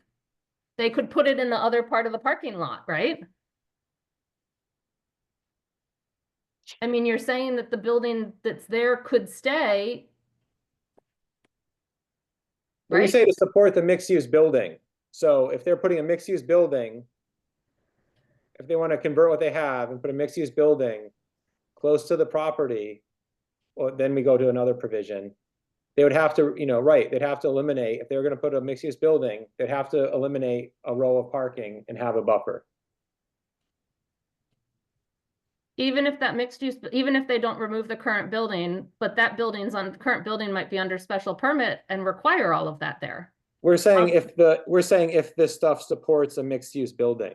They could put it in the other part of the parking lot, right? I mean, you're saying that the building that's there could stay. we Right? say to support the mixed-use building. So if they're putting a mixed-use building, if they want to convert what they have and put a mixed-use building close to the property, well, then we go to another provision. They would have to, right, they'd have to eliminate, if they were going to put a mixed-use building, they'd have to eliminate a row of parking and have a buffer. Even if that mixed use, even if they don't remove the current building, but that current building might be under special permit and require all of that there. We're saying if this stuff supports a mixed-use building.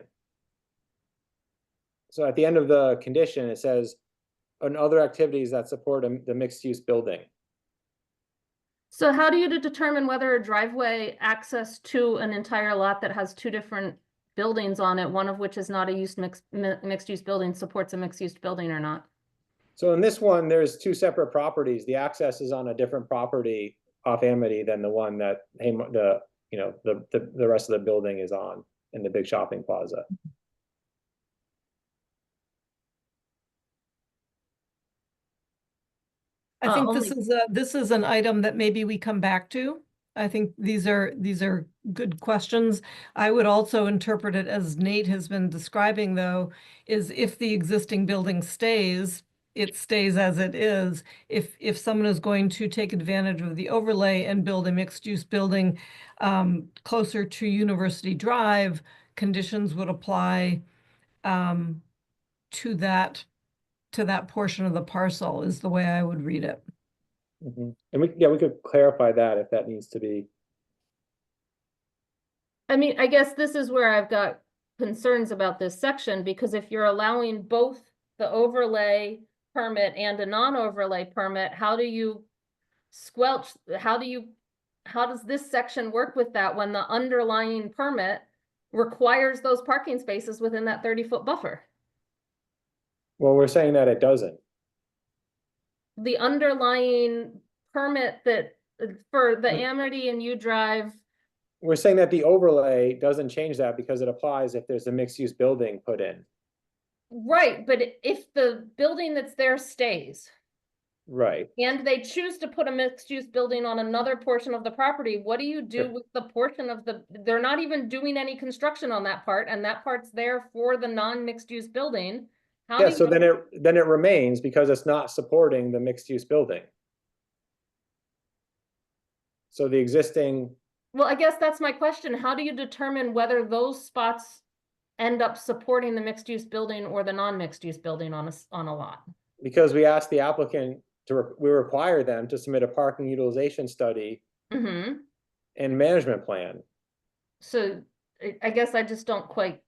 So at the end of the condition, it says, and other activities that support the mixed-use building. So how do you determine whether a driveway access to an entire lot that has two different buildings on it, one of which is not a mixed-use building, supports a mixed-use building or not? So in this one, there's two separate properties. The access is on a different property off Amity than the one that the rest of the building is on in the big shopping plaza. I think Only- this is an item that maybe we come back to. I think these are good questions. I would also interpret it as Nate has been describing, though, is if the existing building stays, it stays as it is. If someone is going to take advantage of the overlay and build a mixed-use building closer to University Drive, conditions would apply to that portion of the parcel is the way I would read it. Mm-hmm. And we could clarify that if that needs to be. I mean, I guess this is where I've got concerns about this section, because if you're allowing both the overlay permit and a non-overlay permit, how do you squelch, how does this section work with that when the underlying permit requires those parking spaces within that 30-foot buffer? Well, we're saying that it doesn't. The underlying permit that for the Amity and U Drive. We're saying that the overlay doesn't change that because it applies if there's a mixed-use building put in. Right, but if the building that's there stays. Right. And they choose to put a mixed-use building on another portion of the property, what do you do with the portion of they're not even doing any construction on that part, and that part's there for the non-mixed-use building. Yeah, so then it remains because it's not supporting the mixed-use building. So the existing. Well, I guess that's my question. How do you determine whether those spots end up supporting the mixed use building or the non-mixed use building on on a lot? Because we asked the applicant we require them to submit a parking utilization study Mm-hmm. and management plan. So I guess I just don't quite.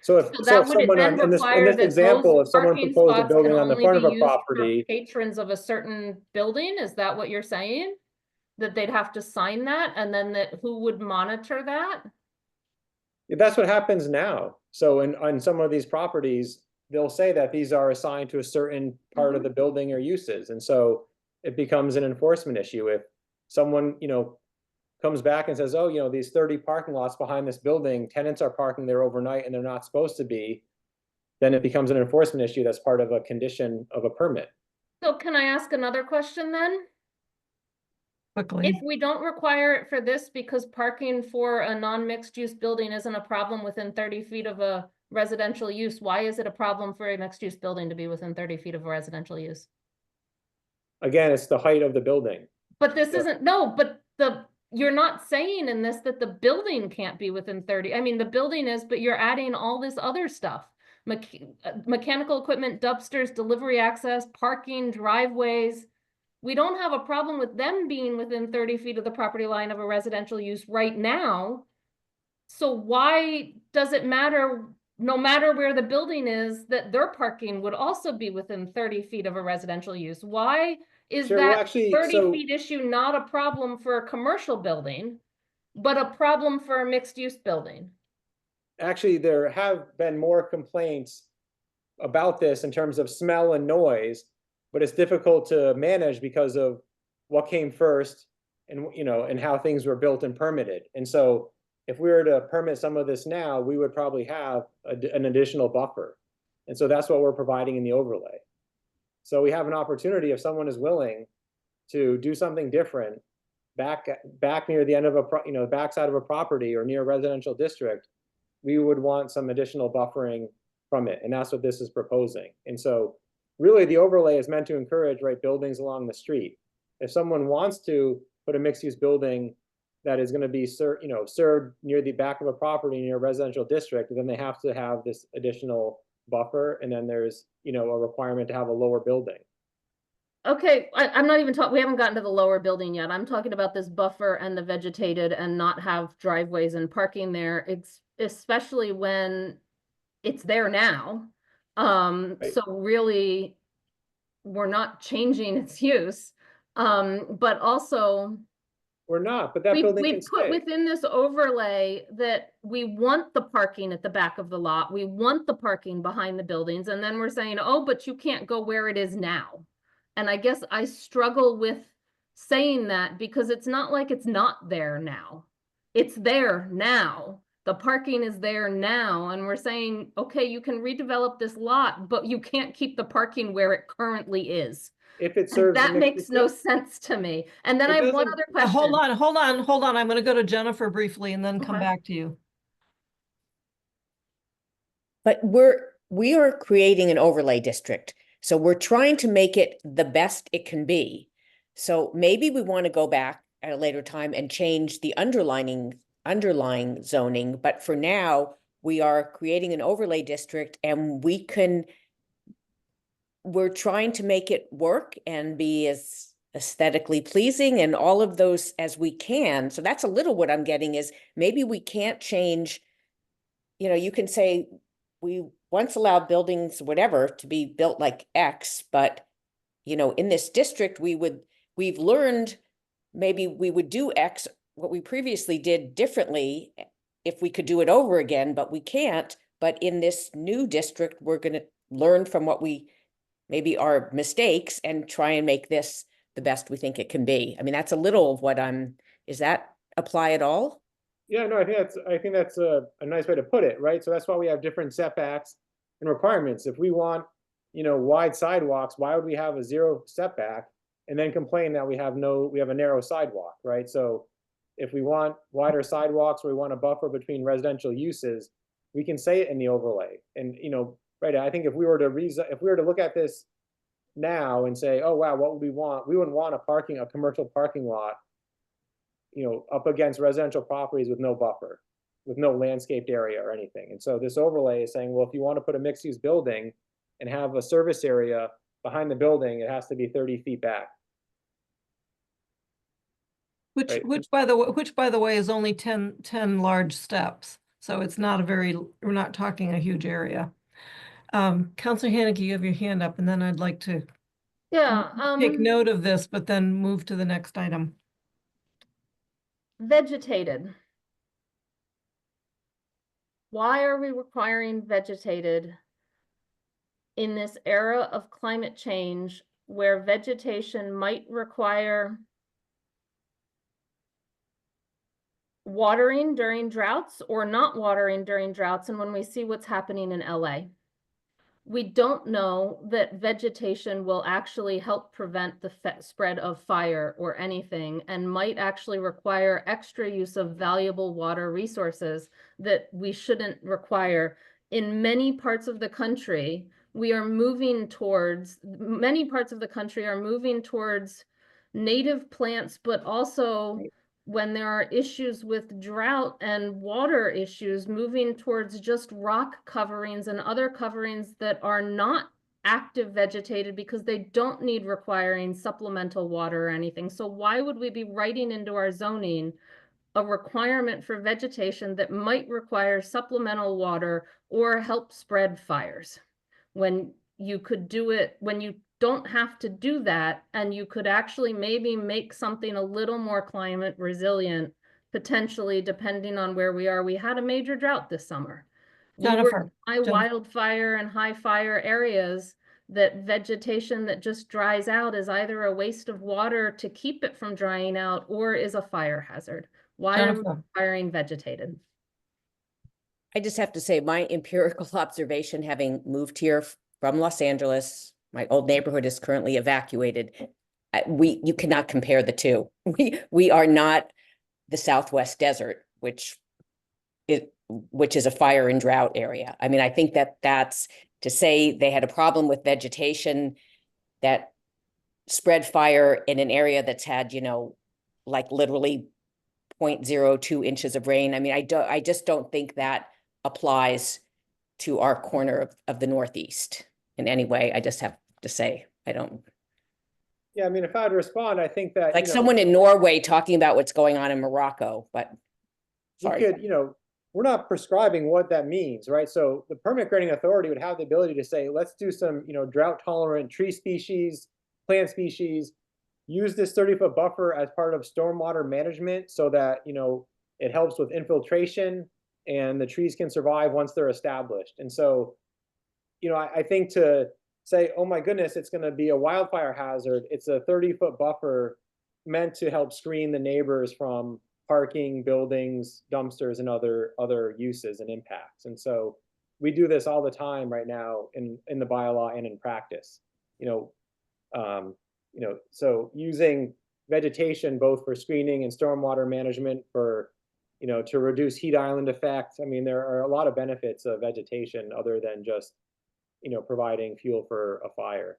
So if, So so that if would someone then in this require that example, those if someone parking proposed a spots can building on the only front be of a used for property, patrons of a certain building? Is that what you're saying? That they'd have to sign that, and then that who would monitor that? that's what happens now. So on some of these properties, they'll say that these are assigned to a certain part of the building or uses. And so it becomes an enforcement issue. If someone, comes back and says, oh, these 30 parking lots behind this building, tenants are parking there overnight and they're not supposed to be, then it becomes an enforcement issue that's part of a condition of a permit. So can I ask another question then? Quickly. If we don't require it for this because parking for a non-mixed use building isn't a problem within 30 feet of a residential use, why is it a problem for a mixed use building to be within 30 feet of a residential use? Again, it's the height of the building. But this So- isn't, no, but you're not saying in this that the building can't be within 30. I mean, the building is, but you're adding all this other stuff. Mechanical equipment, dumpsters, delivery access, parking, driveways. We don't have a problem with them being within 30 feet of the property line of a residential use right now. So why does it matter, no matter where the building is, that their parking would also be within 30 feet of a residential use? Why is Sure, well, that actually, 30 so- feet issue not a problem for a commercial building, but a problem for a mixed use building? Actually, there have been more complaints about this in terms of smell and noise, but it's difficult to manage because of what came first and, and how things were built and permitted. And so if we were to permit some of this now, we would probably have an additional buffer. And so that's what we're providing in the overlay. So we have an opportunity, if someone is willing to do something different back near the end of backside of a property or near a residential district, we would want some additional buffering from it. And that's what this is proposing. And so really the overlay is meant to encourage, right, buildings along the street. If someone wants to put a mixed use building that is going to be served near the back of a property near a residential district, then they have to have this additional buffer. And then there's, a requirement to have a lower building. Okay, I'm not even talking, we haven't gotten to the lower building yet. I'm talking about this buffer and the vegetated and not have driveways and parking there. It's especially when it's there now. Right. So really, we're not changing its use. But also, We're not, but that we building can put stay. within this overlay that we want the parking at the back of the lot. We want the parking behind the buildings. And then we're saying, oh, but you can't go where it is now. And I guess I struggle with saying that because it's not like it's not there now. It's there now. The parking is there now. And we're saying, okay, you can redevelop this lot, but you can't keep the parking where it currently is. If it And serves. that makes no sense to me. And then It I have one doesn't- other question. Hold on. I'm going to go to Jennifer briefly and then come Okay. back to you. But we are creating an overlay district. So we're trying to make it the best it can be. So maybe we want to go back at a later time and change the underlying zoning. But for now, we are creating an overlay district and we're trying to make it work and be as aesthetically pleasing and all of those as we can. So that's a little what I'm getting is maybe we can't change, you can say we once allowed buildings, whatever, to be built like X, but in this district, we've learned maybe we would do X, what we previously did differently if we could do it over again, but we can't. But in this new district, we're going to learn from what maybe our mistakes and try and make this the best we think it can be. I mean, that's a little of what is that apply at all? Yeah, no, I think that's a nice way to put it, right? So that's why we have different setbacks and requirements. If we want, wide sidewalks, why would we have a 0 setback and then complain that we have a narrow sidewalk, right? So if we want wider sidewalks or we want a buffer between residential uses, we can say it in the overlay. And, right, I think if we were to look at this now and say, oh, wow, what would we want? We wouldn't want a commercial parking lot, up against residential properties with no buffer. with no landscaped area or anything. And so this overlay is saying, well, if you want to put a mixed-use building and have a service area behind the building, it has to be 30 feet back. Right. Which by the way is only 10 large steps. So it's not we're not talking a huge area. Counselor Haneke, you have your hand up, and then I'd like to Yeah, take note of this, but then move to the next item. vegetated. Why are we requiring vegetated in this era of climate change where vegetation might require watering during droughts or not watering during droughts? And when we see what's happening in LA, we don't know that vegetation will actually help prevent the spread of fire or anything, and might actually require extra use of valuable water resources that we shouldn't require. In many parts of the country, many parts of the country are moving towards native plants, but also when there are issues with drought and water issues, moving towards just rock coverings and other coverings that are not active vegetated because they don't need requiring supplemental water or anything. So why would we be writing into our zoning a requirement for vegetation that might require supplemental water or help spread fires, when you could do it, when you don't have to do that, and you could actually maybe make something a little more climate resilient, potentially, depending on where we are? We had a major drought this summer. Jennifer, Wildfire and high fire areas, that vegetation that just dries out is either a waste of water to keep it from drying out or is a fire hazard. Why are we Jennifer. requiring vegetated? I just have to say, my empirical observation, having moved here from Los Angeles, my old neighborhood is currently evacuated. You cannot compare the two. We are not the Southwest desert, which is a fire and drought area. I mean, I think that's to say they had a problem with vegetation that spread fire in an area that's had, like literally 0.02 inches of rain. I mean, I just don't think that applies to our corner of the Northeast in any way. I just have to say, I don't. Yeah, I mean, if I had to respond, I think that Like someone in Norway talking about what's going on in Morocco, but sorry. We're not prescribing what that means, right? So the permit granting authority would have the ability to say, let's do some, drought tolerant tree species, plant species, use this 30-foot buffer as part of stormwater management so that, it helps with infiltration and the trees can survive once they're established. And so, I think to say, oh my goodness, it's going to be a wildfire hazard, it's a 30-foot buffer meant to help screen the neighbors from parking, buildings, dumpsters, and other uses and impacts. And so we do this all the time right now in the bylaw and in practice. So using vegetation both for screening and stormwater management for, to reduce heat island effect. I mean, there are a lot of benefits of vegetation other than just, providing fuel for a fire.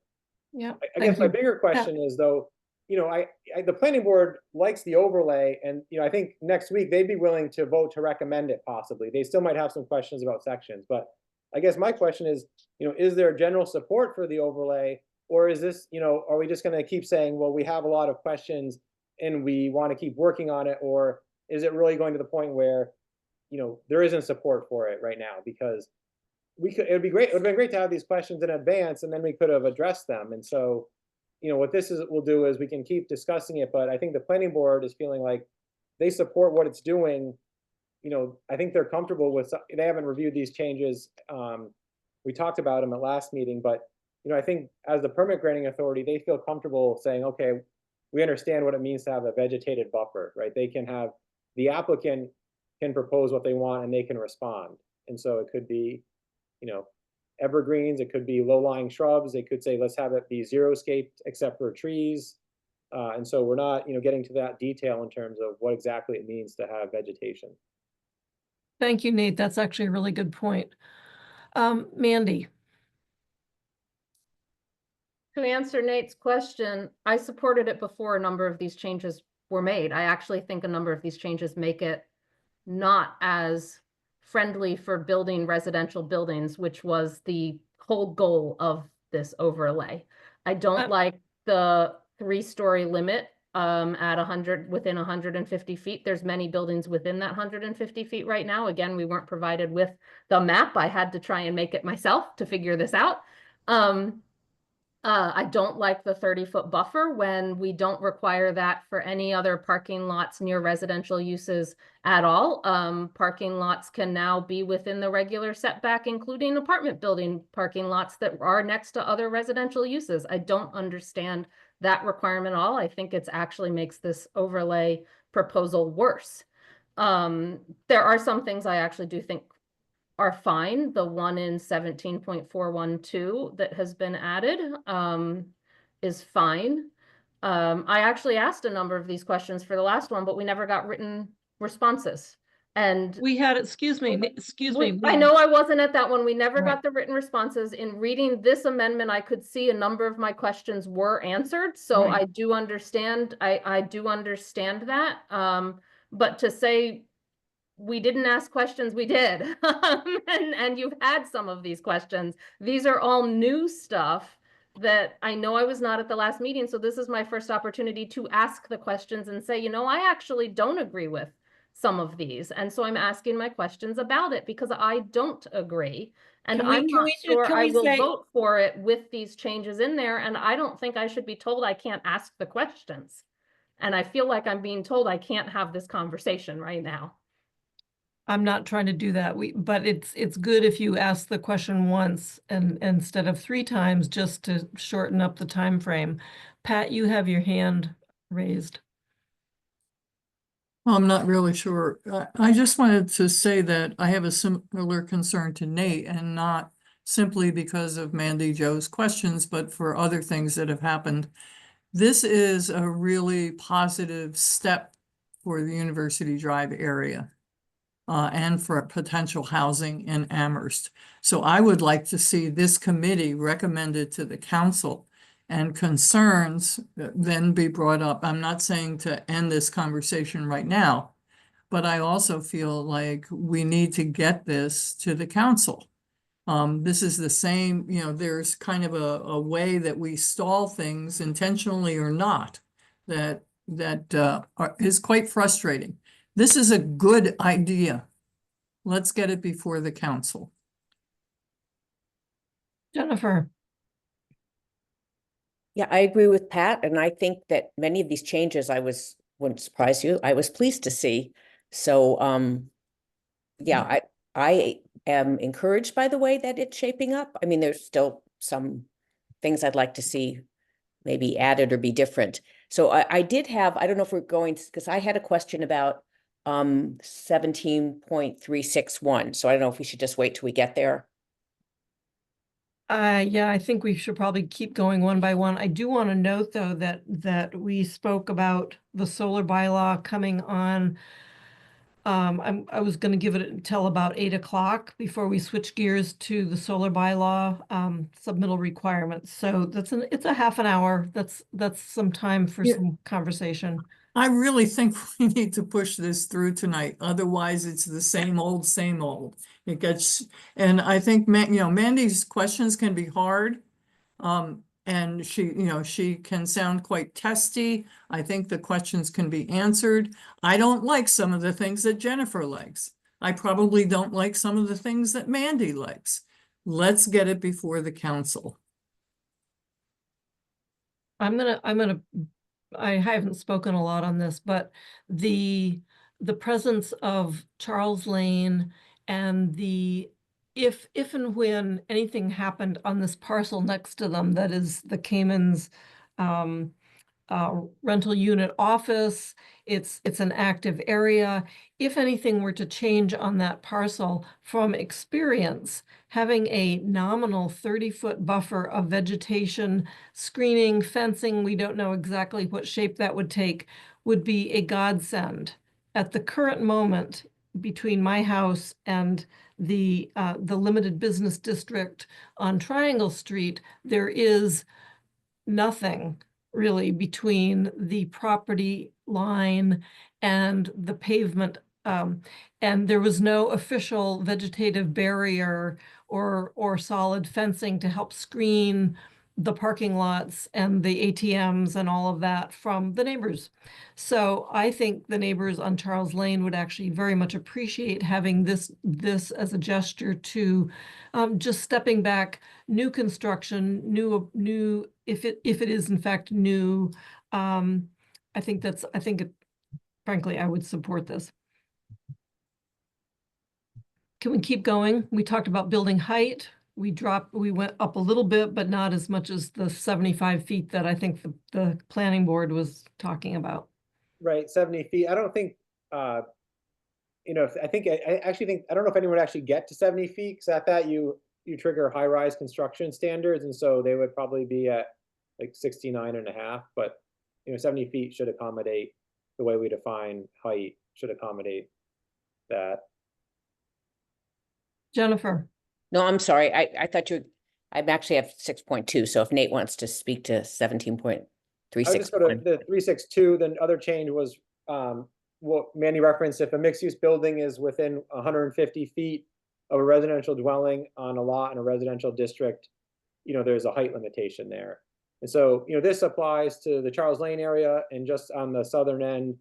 Yeah. I guess my bigger question is though, the planning board likes the overlay, and I think next week they'd be willing to vote to recommend it possibly. They still might have some questions about sections, but I guess my question is, is there general support for the overlay, or is this, are we just going to keep saying, well, we have a lot of questions and we want to keep working on it, or is it really going to the point where, there isn't support for it right now? Because it would have been great to have these questions in advance, and then we could have addressed them. And so, what this will do is we can keep discussing it, but I think the planning board is feeling like they support what it's doing. I think they're comfortable with, they haven't reviewed these changes. We talked about them at last meeting, but, I think as the permit granting authority, they feel comfortable saying, okay, we understand what it means to have a vegetated buffer, right? The applicant can propose what they want and they can respond. And so it could be, evergreens, it could be low-lying shrubs, they could say, let's have it be xeriscaped except for trees. And so we're not, getting to that detail in terms of what exactly it means to have vegetation. Thank you, Nate. That's actually a really good point. Mandy. To answer Nate's question, I supported it before a number of these changes were made. I actually think a number of these changes make it not as friendly for building residential buildings, which was the whole goal of this overlay. I don't like the 3-story limit at 100, within 150 feet. There's many buildings within that 150 feet right now. Again, we weren't provided with the map. I had to try and make it myself to figure this out. I don't like the 30-foot buffer when we don't require that for any other parking lots near residential uses at all. Parking lots can now be within the regular setback, including apartment building parking lots that are next to other residential uses. I don't understand that requirement at all. I think it's actually makes this overlay proposal worse. There are some things I actually do think are fine. The one in 17.412 that has been added is fine. I actually asked a number of these questions for the last one, but we never got written responses. And We had, excuse me, I know I wasn't at that one. We never Right. got the written responses. In reading this amendment, I could see a number of my questions were answered. So Right. I do understand, I do understand that. But to say we didn't ask questions, we did. And you've had some of these questions. These are all new stuff that I know I was not at the last meeting. So this is my first opportunity to ask the questions and say, you know, I actually don't agree with some of these. And so I'm asking my questions about it because I don't agree. And I'm not sure I will vote for it with these changes in there. And I don't think I should be told I can't ask the questions. And I feel like I'm being told I can't have this conversation right now. I'm not trying to do that. But it's good if you ask the question once and instead of 3 times, just to shorten up the time frame. Pat, you have your hand raised. I'm not really sure. I just wanted to say that I have a similar concern to Nate, and not simply because of Mandy Jo's questions, but for other things that have happened. This is a really positive step for the University Drive area. And for potential housing in Amherst. So I would like to see this committee recommended to the council and concerns then be brought up. I'm not saying to end this conversation right now, but I also feel like we need to get this to the council. This is the same, you know, there's kind of a way that we stall things intentionally or not, that is quite frustrating. This is a good idea. Let's get it before the council. Jennifer. Yeah, I agree with Pat, and I think that many of these changes wouldn't surprise you, I was pleased to see. So, yeah, I am encouraged by the way that it's shaping up. I mean, there's still some things I'd like to see maybe added or be different. So I did have, I don't know if we're going, because I had a question about 17.361. So I don't know if we should just wait till we get there. Yeah, I think we should probably keep going one by one. I do want to note, though, that we spoke about the solar bylaw coming on. I was going to give it until about 8 o'clock before we switch gears to the solar bylaw submittal requirements. So it's a half an hour. That's some time for some conversation. I really think we need to push this through tonight. Otherwise, it's the same old, same old. It gets, and I think, Mandy's questions can be hard. And she can sound quite testy. I think the questions can be answered. I don't like some of the things that Jennifer likes. I probably don't like some of the things that Mandy likes. Let's get it before the council. I haven't spoken a lot on this, but the presence of Charles Lane and if and when anything happened on this parcel next to them, that is the Cayman's rental unit office, it's an active area. If anything were to change on that parcel, from experience, having a nominal 30-foot buffer of vegetation, screening, fencing, we don't know exactly what shape that would take, would be a godsend. At the current moment, between my house and the limited business district on Triangle Street, there is nothing really between the property line and the pavement And there was no official vegetative barrier or solid fencing to help screen the parking lots and the ATMs and all of that from the neighbors. So I think the neighbors on Charles Lane would actually very much appreciate having this as a gesture to just stepping back, new construction, new if it is in fact new. I think frankly, I would support this. Can we keep going? We talked about building height. We went up a little bit, but not as much as the 75 feet that I think the planning board was talking about. Right, 70 feet. I don't think, you know, I actually think, I don't know if anyone would actually get to 70 feet, because at that you trigger high-rise construction standards, and so they would probably be at like 69.5, but, you know, 70 feet should accommodate the way we define height, should accommodate that. Jennifer, No, I'm sorry. I thought I'm actually have 6.2. So if Nate wants to speak to 17.361. I would just go to the 362, then other change was, what Mandy referenced, if a mixed-use building is within 150 feet of a residential dwelling on a lot in a residential district, you know, there's a height limitation there. And so, you know, this applies to the Charles Lane area, and just on the southern end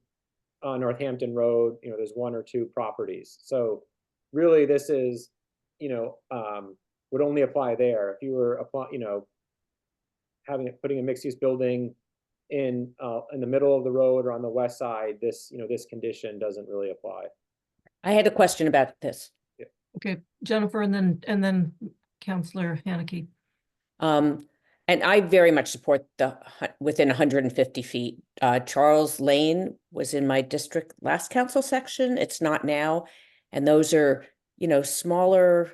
on Northampton Road, you know, there's 1 or 2 properties. So really this is, you know, would only apply there. If you were you know, putting a mixed-use building in the middle of the road or on the west side, this, you know, this condition doesn't really apply. I had a question about this. okay, Jennifer, and then Councillor Haneke. And I very much support the within 150 feet. Charles Lane was in my district last council section. It's not now. And those are, you know, smaller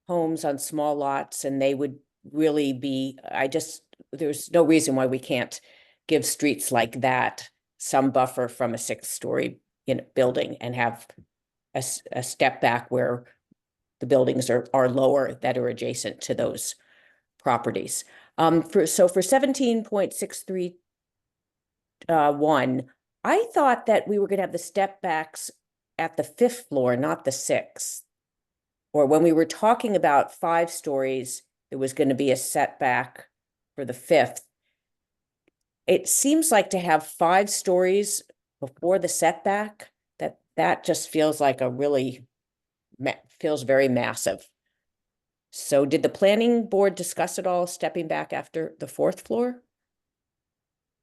homes on small lots, and they would really be, there's no reason why we can't give streets like that some buffer from a 6-story, you know, building, and have a step back where the buildings are lower that are adjacent to those properties. For 17.631, I thought that we were going to have the step backs at the 5th floor, not the 6th. Or when we were talking about 5 stories, there was going to be a setback for the 5th. It seems like to have 5 stories before the setback, that just feels like a really, feels very massive. So did the planning board discuss it all, stepping back after the 4th floor?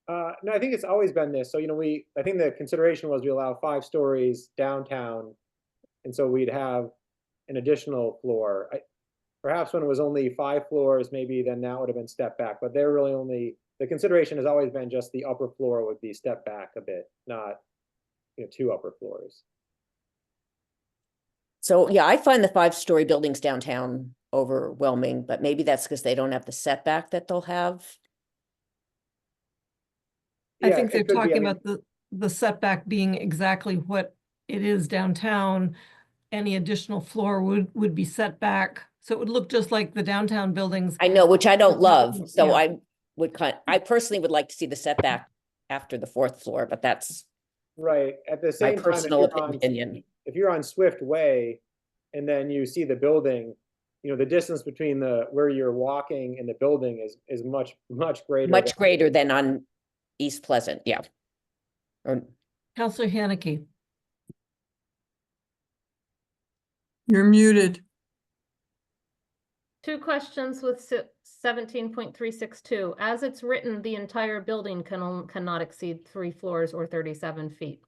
No, I think it's always been this. So, you know, I think the consideration was we allow 5 stories downtown, and so we'd have an additional floor. Perhaps when it was only 5 floors, maybe then that would have been stepped back, but they're really only, the consideration has always been just the upper floor would be stepped back a bit, not, you know, 2 upper floors. So yeah, I find the 5-story buildings downtown overwhelming, but maybe that's because they don't have the setback that they'll have. I Yeah, think it they're could be. I talking mean, about the setback being exactly what it is downtown. Any additional floor would be set back. So it would look just like the downtown buildings. I know, which I don't love. So Yeah. I personally would like to see the setback after the 4th floor, but that's right. At the my same time, personal opinion. if you're on Swift Way and then you see the building, you know, the distance between where you're walking and the building is much greater. Much greater than on East Pleasant, yeah. Or Councillor Haneke. You're muted. 2 questions with 17.362. As it's written, the entire building cannot exceed 3 floors or 37 feet.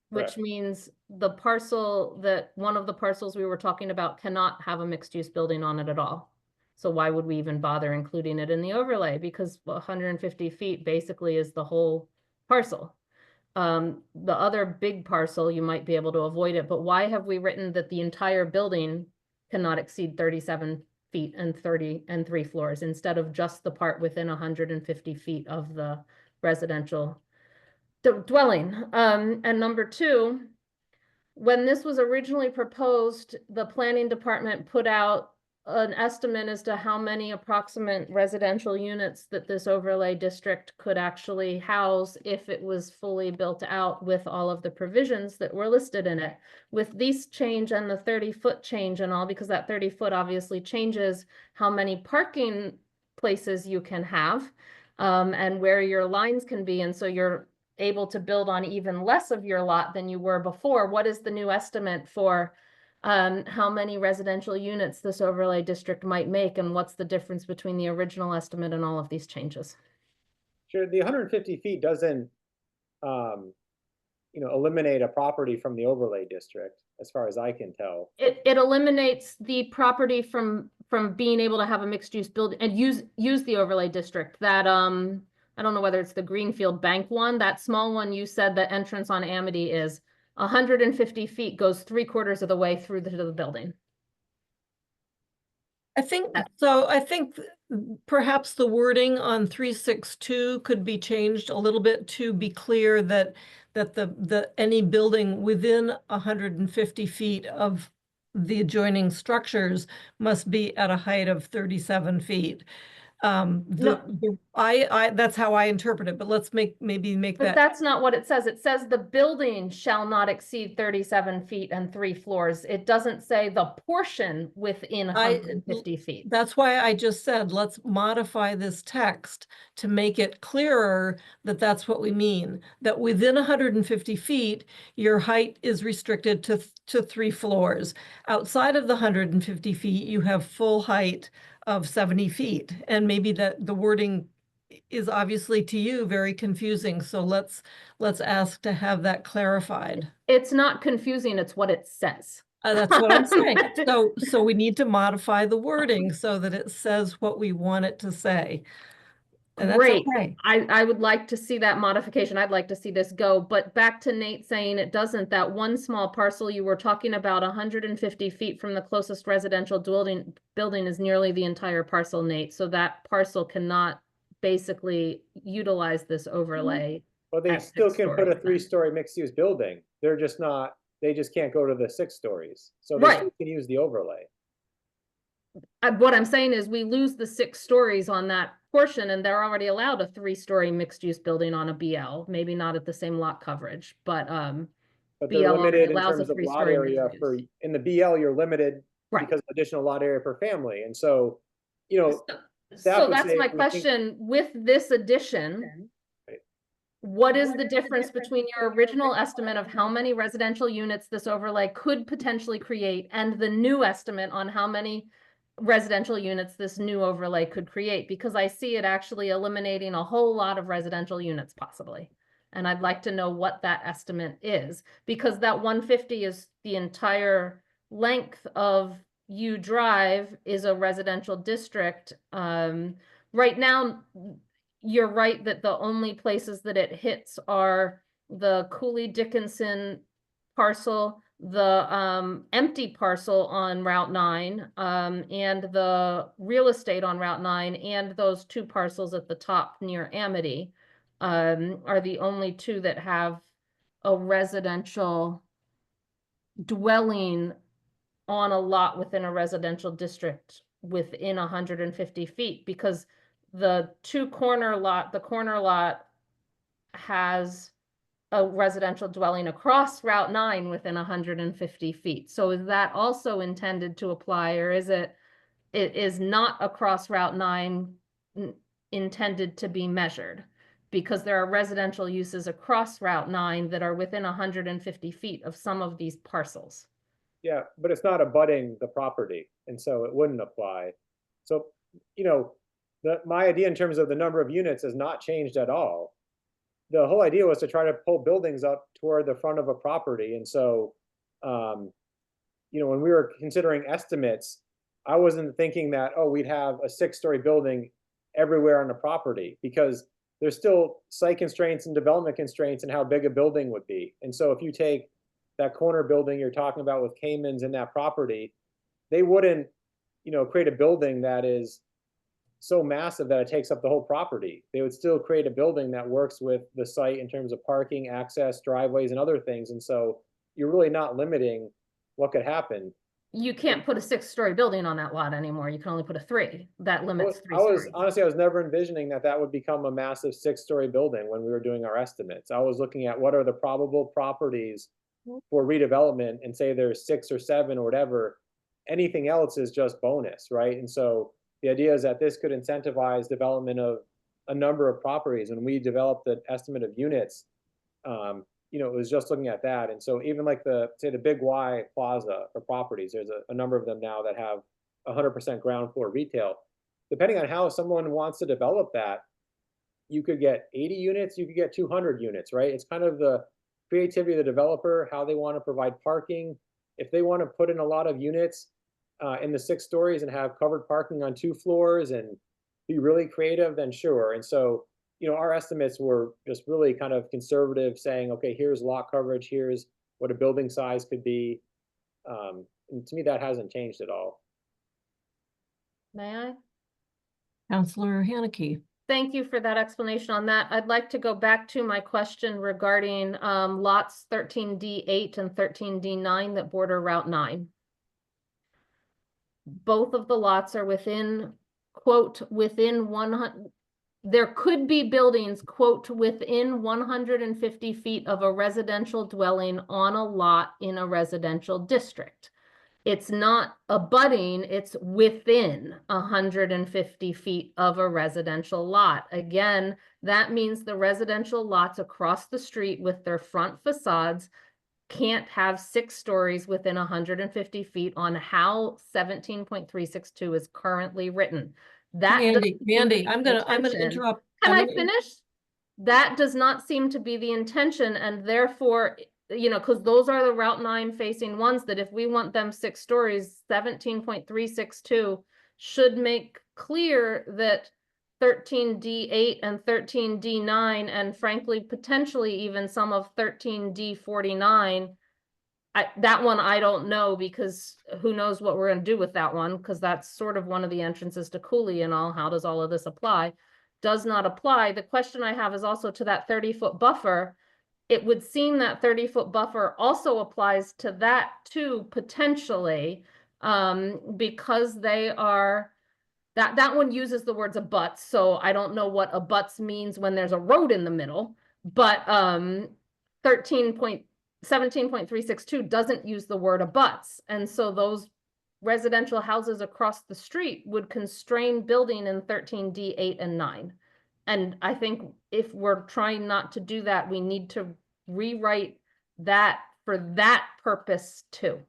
Which Correct. means the parcel one of the parcels we were talking about cannot have a mixed-use building on it at all. So why would we even bother including it in the overlay? Because 150 feet basically is the whole parcel. The other big parcel, you might be able to avoid it, but why have we written that the entire building cannot exceed 37 feet and 3 floors instead of just the part within 150 feet of the residential dwelling? And number 2, when this was originally proposed, the planning department put out an estimate as to how many approximate residential units that this overlay district could actually house if it was fully built out with all of the provisions that were listed in it. With these change and the 30-foot change and all, because that 30-foot obviously changes how many parking places you can have, and where your lines can be, and so you're able to build on even less of your lot than you were before. What is the new estimate for how many residential units this overlay district might make, and what's the difference between the original estimate and all of these changes? Sure, the 150 feet doesn't, eliminate a property from the overlay district, as far as I can tell. It eliminates the property from being able to have a mixed use build and use the overlay district. That I don't know whether it's the Greenfield Bank one, that small one you said the entrance on Amity is 150 feet, goes 3/4 of the way through the building. I think perhaps the wording on 362 could be changed a little bit to be clear that any building within 150 feet of the adjoining structures must be at a height of 37 feet. That's how I interpret it, but let's maybe make But that. that's not what it says. It says the building shall not exceed 37 feet and 3 floors. It doesn't say the portion within 150 feet. That's why I just said, let's modify this text to make it clearer that that's what we mean. That within 150 feet, your height is restricted to 3 floors. Outside of the 150 feet, you have full height of 70 feet. And maybe that the wording is obviously to you very confusing. So let's ask to have that clarified. It's not confusing, it's what it says. That's what I'm saying. So we need to modify the wording so that it says what we want it to say. And that's Great. okay. I would like to see that modification. I'd like to see this go, but back to Nate saying it doesn't, that one small parcel you were talking about 150 feet from the closest residential building is nearly the entire parcel, Nate. So that parcel cannot basically utilize this overlay. But they At still 6 can put a stories. 3-story mixed-use building. They're just not, they just can't go to the 6 stories. So they Right. still can use the overlay. What I'm saying is we lose the 6 stories on that portion, and they're already allowed a 3-story mixed-use building on a BL, maybe not at the same lot coverage, but But BL they're already limited in allows a terms of lot 3-story area mixed for, use. in the BL, you're limited Right. because of additional lot area per family. And so, staff So would that's say my we think- question, with this addition, Right. what is the difference between your original estimate of how many residential units this overlay could potentially create and the new estimate on how many residential units this new overlay could create? Because I see it actually eliminating a whole lot of residential units possibly. And I'd like to know what that estimate is, because that 150 is the entire length of U Drive is a residential district. Right now, you're right that the only places that it hits are the Cooley Dickinson parcel, the empty parcel on Route 9, and the real estate on Route 9, and those 2 parcels at the top near Amity are the only 2 that have a residential dwelling on a lot within a residential district within 150 feet, because the corner lot has a residential dwelling across Route 9 within 150 feet. So is that also intended to apply, or is it is not across Route 9 intended to be measured? Because there are residential uses across Route 9 that are within 150 feet of some of these parcels. Yeah, but it's not abutting the property, and so it wouldn't apply. So, my idea in terms of the number of units has not changed at all. The whole idea was to try to pull buildings up toward the front of a property, and so, when we were considering estimates, I wasn't thinking that, oh, we'd have a 6-story building everywhere on the property, because there's still site constraints and development constraints in how big a building would be. And so if you take that corner building you're talking about with Cayman's in that property, they wouldn't, create a building that is so massive that it takes up the whole property. They would still create a building that works with the site in terms of parking, access, driveways, and other things. And so you're really not limiting what could happen. you can't put a 6-story building on that lot anymore. You can only put a 3. That limits 3 I was stories. honestly, I was never envisioning that that would become a massive 6-story building when we were doing our estimates. I was looking at what are the probable properties for redevelopment, and say there's 6 or 7 or whatever. Anything else is just bonus, right? And so the idea is that this could incentivize development of a number of properties. When we developed the estimate of units, you know, it was just looking at that. And so even like say the Big Y Plaza or properties, there's a number of them now that have 100% ground floor retail. Depending on how someone wants to develop that, you could get 80 units, you could get 200 units, right? It's kind of the creativity of the developer, how they want to provide parking. If they want to put in a lot of units in the 6 stories and have covered parking on 2 floors and be really creative, then sure. And so, you know, our estimates were just really kind of conservative, saying, okay, here's lot coverage, here's what a building size could be. And to me, that hasn't changed at all. May I? Counselor Haneke. Thank you for that explanation on that. I'd like to go back to my question regarding lots 13D8 and 13D9 that border Route 9. Both of the lots are within, quote, within 100, there could be buildings, quote, within 150 feet of a residential dwelling on a lot in a residential district. It's not abutting, it's within 150 feet of a residential lot. Again, that means the residential lots across the street with their front facades can't have 6 stories within 150 feet on how 17.362 is currently written. That Mandy, doesn't seem to Mandy, be I'm the gonna intention. interrupt. Can I'm I gonna- finish? That does not seem to be the intention, and therefore, you know, because those are the Route 9 facing ones that if we want them 6 stories, 17.362 should make clear that 13D8 and 13D9, and frankly, potentially even some of 13D49. That one I don't know, because who knows what we're going to do with that one, because that's sort of one of the entrances to Cooley and all. How does all of this apply? Does not apply. The question I have is also to that 30-foot buffer. It would seem that 30-foot buffer also applies to that too, potentially, because they are, that one uses the words abuts, so I don't know what abuts means when there's a road in the middle, but 17.362 doesn't use the word abuts, and so those residential houses across the street would constrain building in 13D8 and 9. And I think if we're trying not to do that, we need to rewrite that for that purpose too.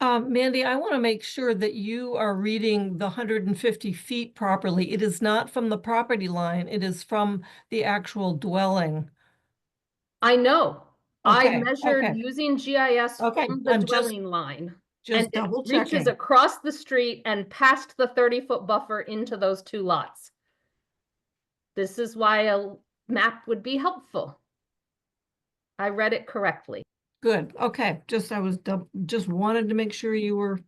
Mandy, I want to make sure that you are reading the 150 feet properly. It is not from the property line. It is from the actual dwelling. I know. I Okay, measured okay. using GIS Okay, from the I'm just- dwelling line. Just And it double reaches checking. across the street and past the 30-foot buffer into those 2 lots. This is why a map would be helpful. I read it correctly. Good, okay, just just wanted to make sure you were.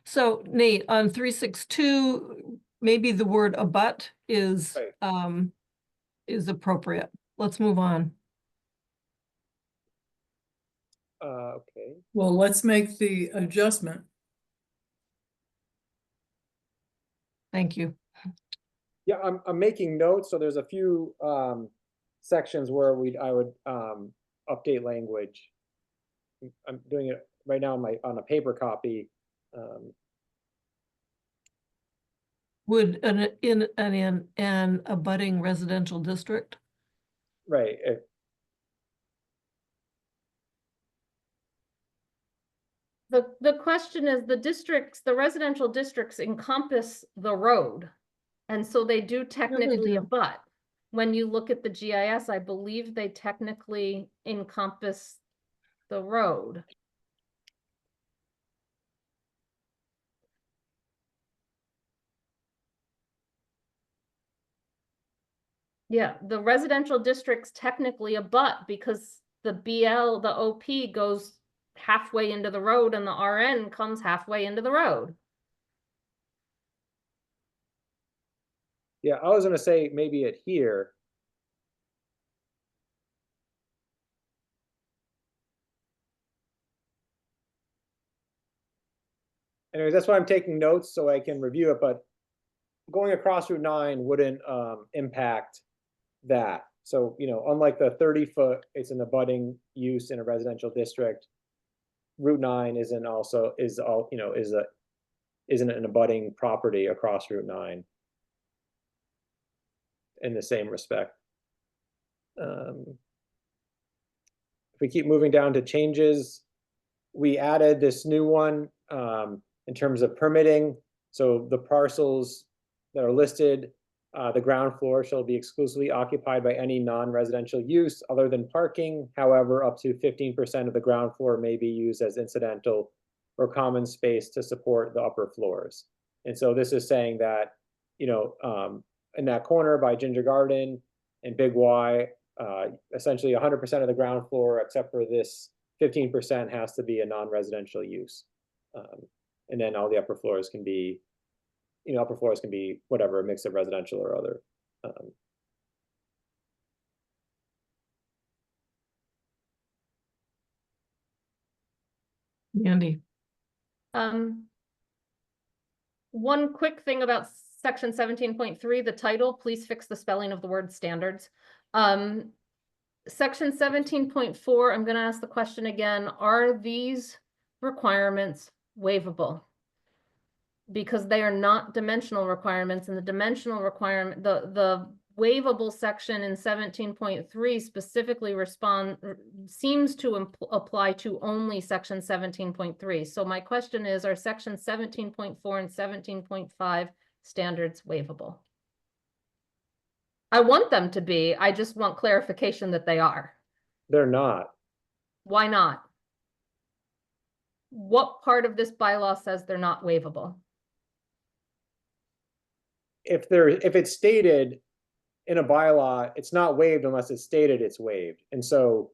So Nate, on 362, maybe the word abut is Right. is appropriate. Let's move on. Okay. Well, let's make the adjustment. Thank you. Yeah, I'm making notes, so there's a few sections where I would update language. I'm doing it right now on a paper copy. Would in an abutting residential district? Right. The question is, the residential districts encompass the road. And so they do technically do. abut. When you look at the GIS, I believe they technically encompass the road. Yeah, the residential districts technically abut because the BL, the OP goes halfway into the road and the RN comes halfway into the road. Yeah, I was gonna say maybe it here. anyways, that's why I'm taking notes so I can review it, but going across Route 9 wouldn't impact that. So, unlike the 30-foot, it's an abutting use in a residential district. Route 9 isn't an abutting property across Route 9 in the same respect. If we keep moving down to changes, we added this new one in terms of permitting. So the parcels that are listed, the ground floor shall be exclusively occupied by any non-residential use other than parking. However, up to 15% of the ground floor may be used as incidental or common space to support the upper floors. And so this is saying that, in that corner by Ginger Garden and Big Y, essentially 100% of the ground floor, except for this 15%, has to be a non-residential use. And then all the upper floors can be, whatever, a mix of residential or other. Andy. One quick thing about section 17.3, the title, please fix the spelling of the word standards. Section 17.4, I'm gonna ask the question again, are these requirements waivable? Because they are not dimensional requirements, and the dimensional requirement, the waivable section in 17.3 specifically seems to apply to only section 17.3. So my question is, are section 17.4 and 17.5 standards waivable? I want them to be, I just want clarification that they are. They're not. Why not? What part of this bylaw says they're not waivable? If it's stated in a bylaw, it's not waived unless it's stated it's waived. And so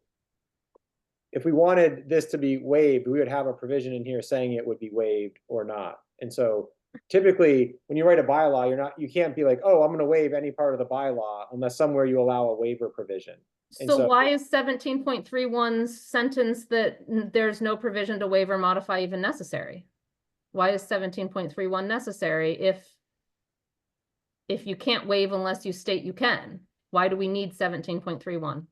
if we wanted this to be waived, we would have a provision in here saying it would be waived or not. And so typically when you write a bylaw, you can't be like, oh, I'm going to waive any part of the bylaw unless somewhere you allow a waiver provision. And So why is 17.31's sentence that there's no provision to waive or modify even necessary? Why is 17.31 necessary if you can't waive unless you state you can? Why do we need 17.31?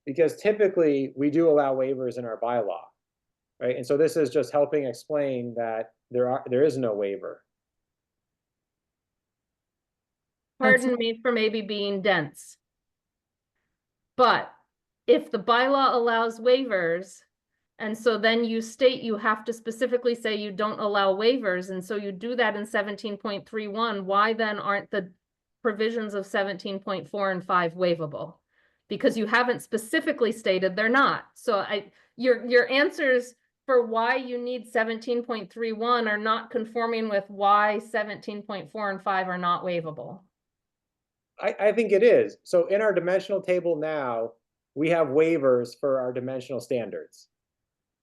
Because typically we do allow waivers in our bylaw, right? And so this is just helping explain that there is no waiver. Pardon me for maybe being dense. But if the bylaw allows waivers, and so then you state you have to specifically say you don't allow waivers, and so you do that in 17.31, why then aren't the provisions of 17.4 and 5 waivable? Because you haven't specifically stated they're not. So your answers for why you need 17.31 are not conforming with why 17.4 and 5 are not waivable. I think it is. So in our dimensional table now, we have waivers for our dimensional standards.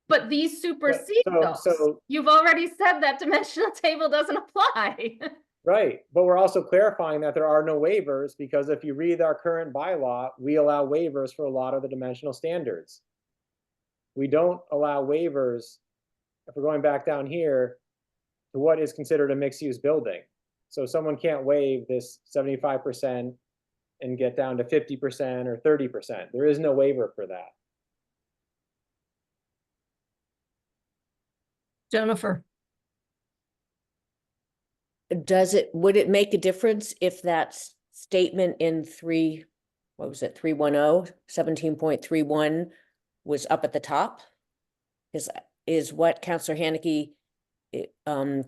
But these supersede those. You've already said that dimensional table doesn't apply. Right, but we're also clarifying that there are no waivers because if you read our current bylaw, we allow waivers for a lot of the dimensional standards. We don't allow waivers, if we're going back down here, to what is considered a mixed-use building. So someone can't waive this 75% and get down to 50% or 30%. There is no waiver for that. Jennifer. Would it make a difference if that statement in 17.31 was up at the top? Is what Councillor Haneke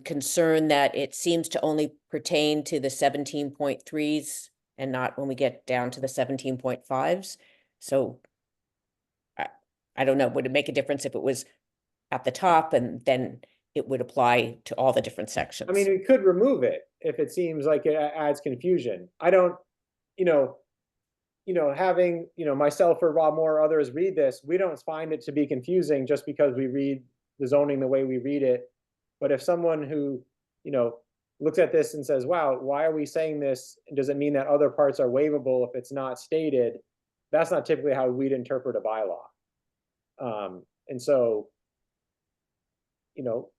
concerned that it seems to only pertain to the 17.3s and not when we get down to the 17.5s? So I don't know, would it make a difference if it was at the top and then it would apply to all the different sections? I mean, we could remove it if it seems like it adds confusion. I don't, having, myself or Rob Moore or others read this, we don't find it to be confusing just because we read the zoning the way we read it. But if someone who, looks at this and says, wow, why are we saying this? Does it mean that other parts are waivable if it's not stated? That's not typically how we'd interpret a bylaw. And so, you know,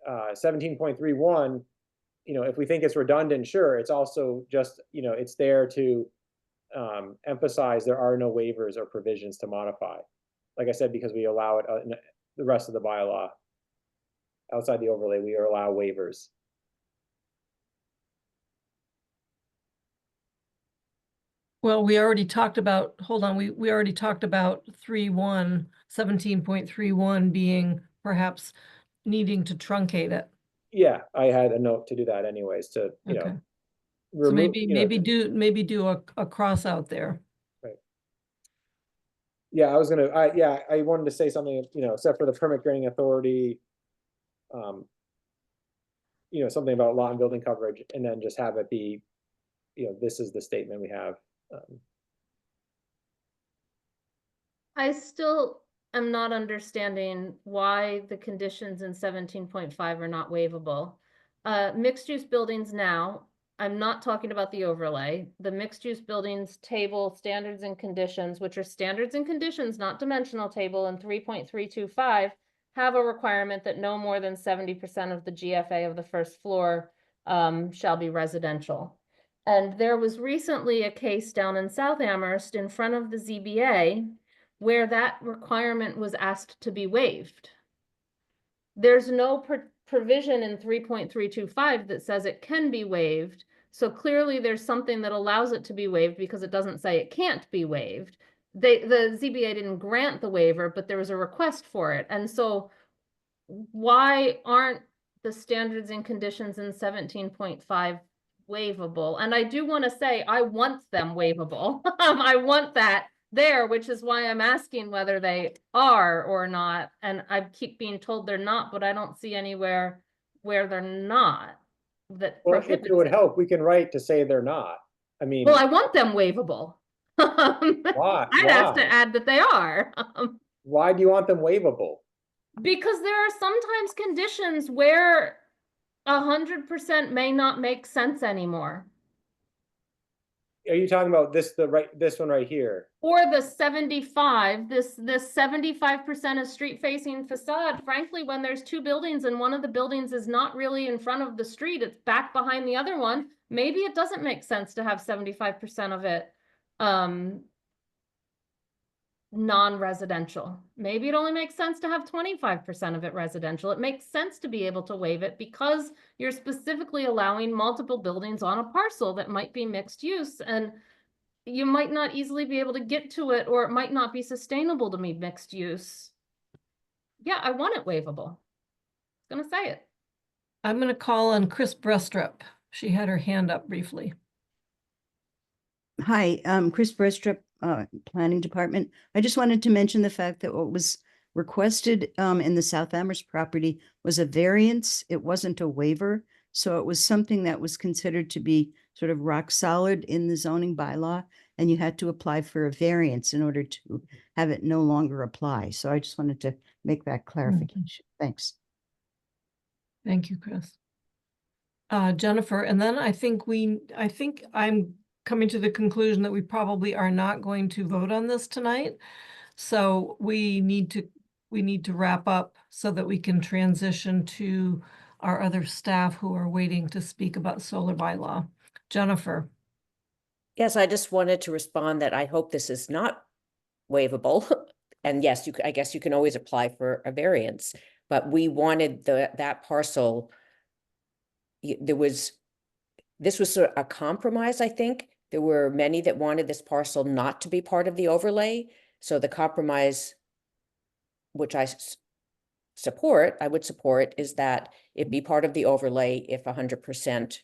17.31, you know, if we think it's redundant, sure, it's also just, you know, it's there to emphasize there are no waivers or provisions to modify. Like I said, because we allow it in the rest of the bylaw. Outside the overlay, we allow waivers. Well, we already talked about, hold on, we already talked about 17.31 being perhaps needing to truncate it. Yeah, I had a note to do that anyways, to, you Okay. know, So remove, you know, maybe do a cross out there. yeah, I wanted to say something, you know, except for the permit granting authority, you know, something about lot and building coverage, and then just have it be, you know, this is the statement we have. I still am not understanding why the conditions in 17.5 are not waivable. Mixed-use buildings now, I'm not talking about the overlay, the mixed-use buildings table standards and conditions, which are standards and conditions, not dimensional table, in 3.325, have a requirement that no more than 70% of the GFA of the first floor shall be residential. And there was recently a case down in South Amherst in front of the ZBA where that requirement was asked to be waived. There's no provision in 3.325 that says it can be waived. So clearly there's something that allows it to be waived because it doesn't say it can't be waived. The ZBA didn't grant the waiver, but there was a request for it. And so why aren't the standards and conditions in 17.5 waivable? And I do want to say, I want them waivable. I want that there, which is why I'm asking whether they are or not. And I keep being told they're not, but I don't see anywhere where they're not. That Well, if prohibits it would it. help, we can write to say they're not. I mean, Well, I want them waivable. why? I'd ask to Why? add that they are. Why do you want them waivable? Because there are sometimes conditions where 100% may not make sense anymore. Are you talking about this one right here? Or the 75, this 75% of street facing facade, frankly, when there's two buildings and one of the buildings is not really in front of the street, it's back behind the other one, maybe it doesn't make sense to have 75% of it non-residential. Maybe it only makes sense to have 25% of it residential. It makes sense to be able to waive it because you're specifically allowing multiple buildings on a parcel that might be mixed use, and you might not easily be able to get to it, or it might not be sustainable to be mixed use. Yeah, I want it waivable. I'm gonna say it. I'm gonna call on Chris Brestrup. She had her hand up briefly. Hi, Chris Brestrup, Planning Department. I just wanted to mention the fact that what was requested in the South Amherst property was a variance. It wasn't a waiver. So it was something that was considered to be sort of rock solid in the zoning bylaw, and you had to apply for a variance in order to have it no longer apply. So I just wanted to make that clarification. Thanks. Thank you, Chris. Jennifer, and then I think I'm coming to the conclusion that we probably are not going to vote on this tonight. So we need to wrap up so that we can transition to our other staff who are waiting to speak about solar bylaw. Jennifer. Yes, I just wanted to respond that I hope this is not waivable. And yes, I guess you can always apply for a variance, but we wanted that parcel. This was sort of a compromise, I think. There were many that wanted this parcel not to be part of the overlay. So the compromise, which I would support, is that it be part of the overlay if 100%,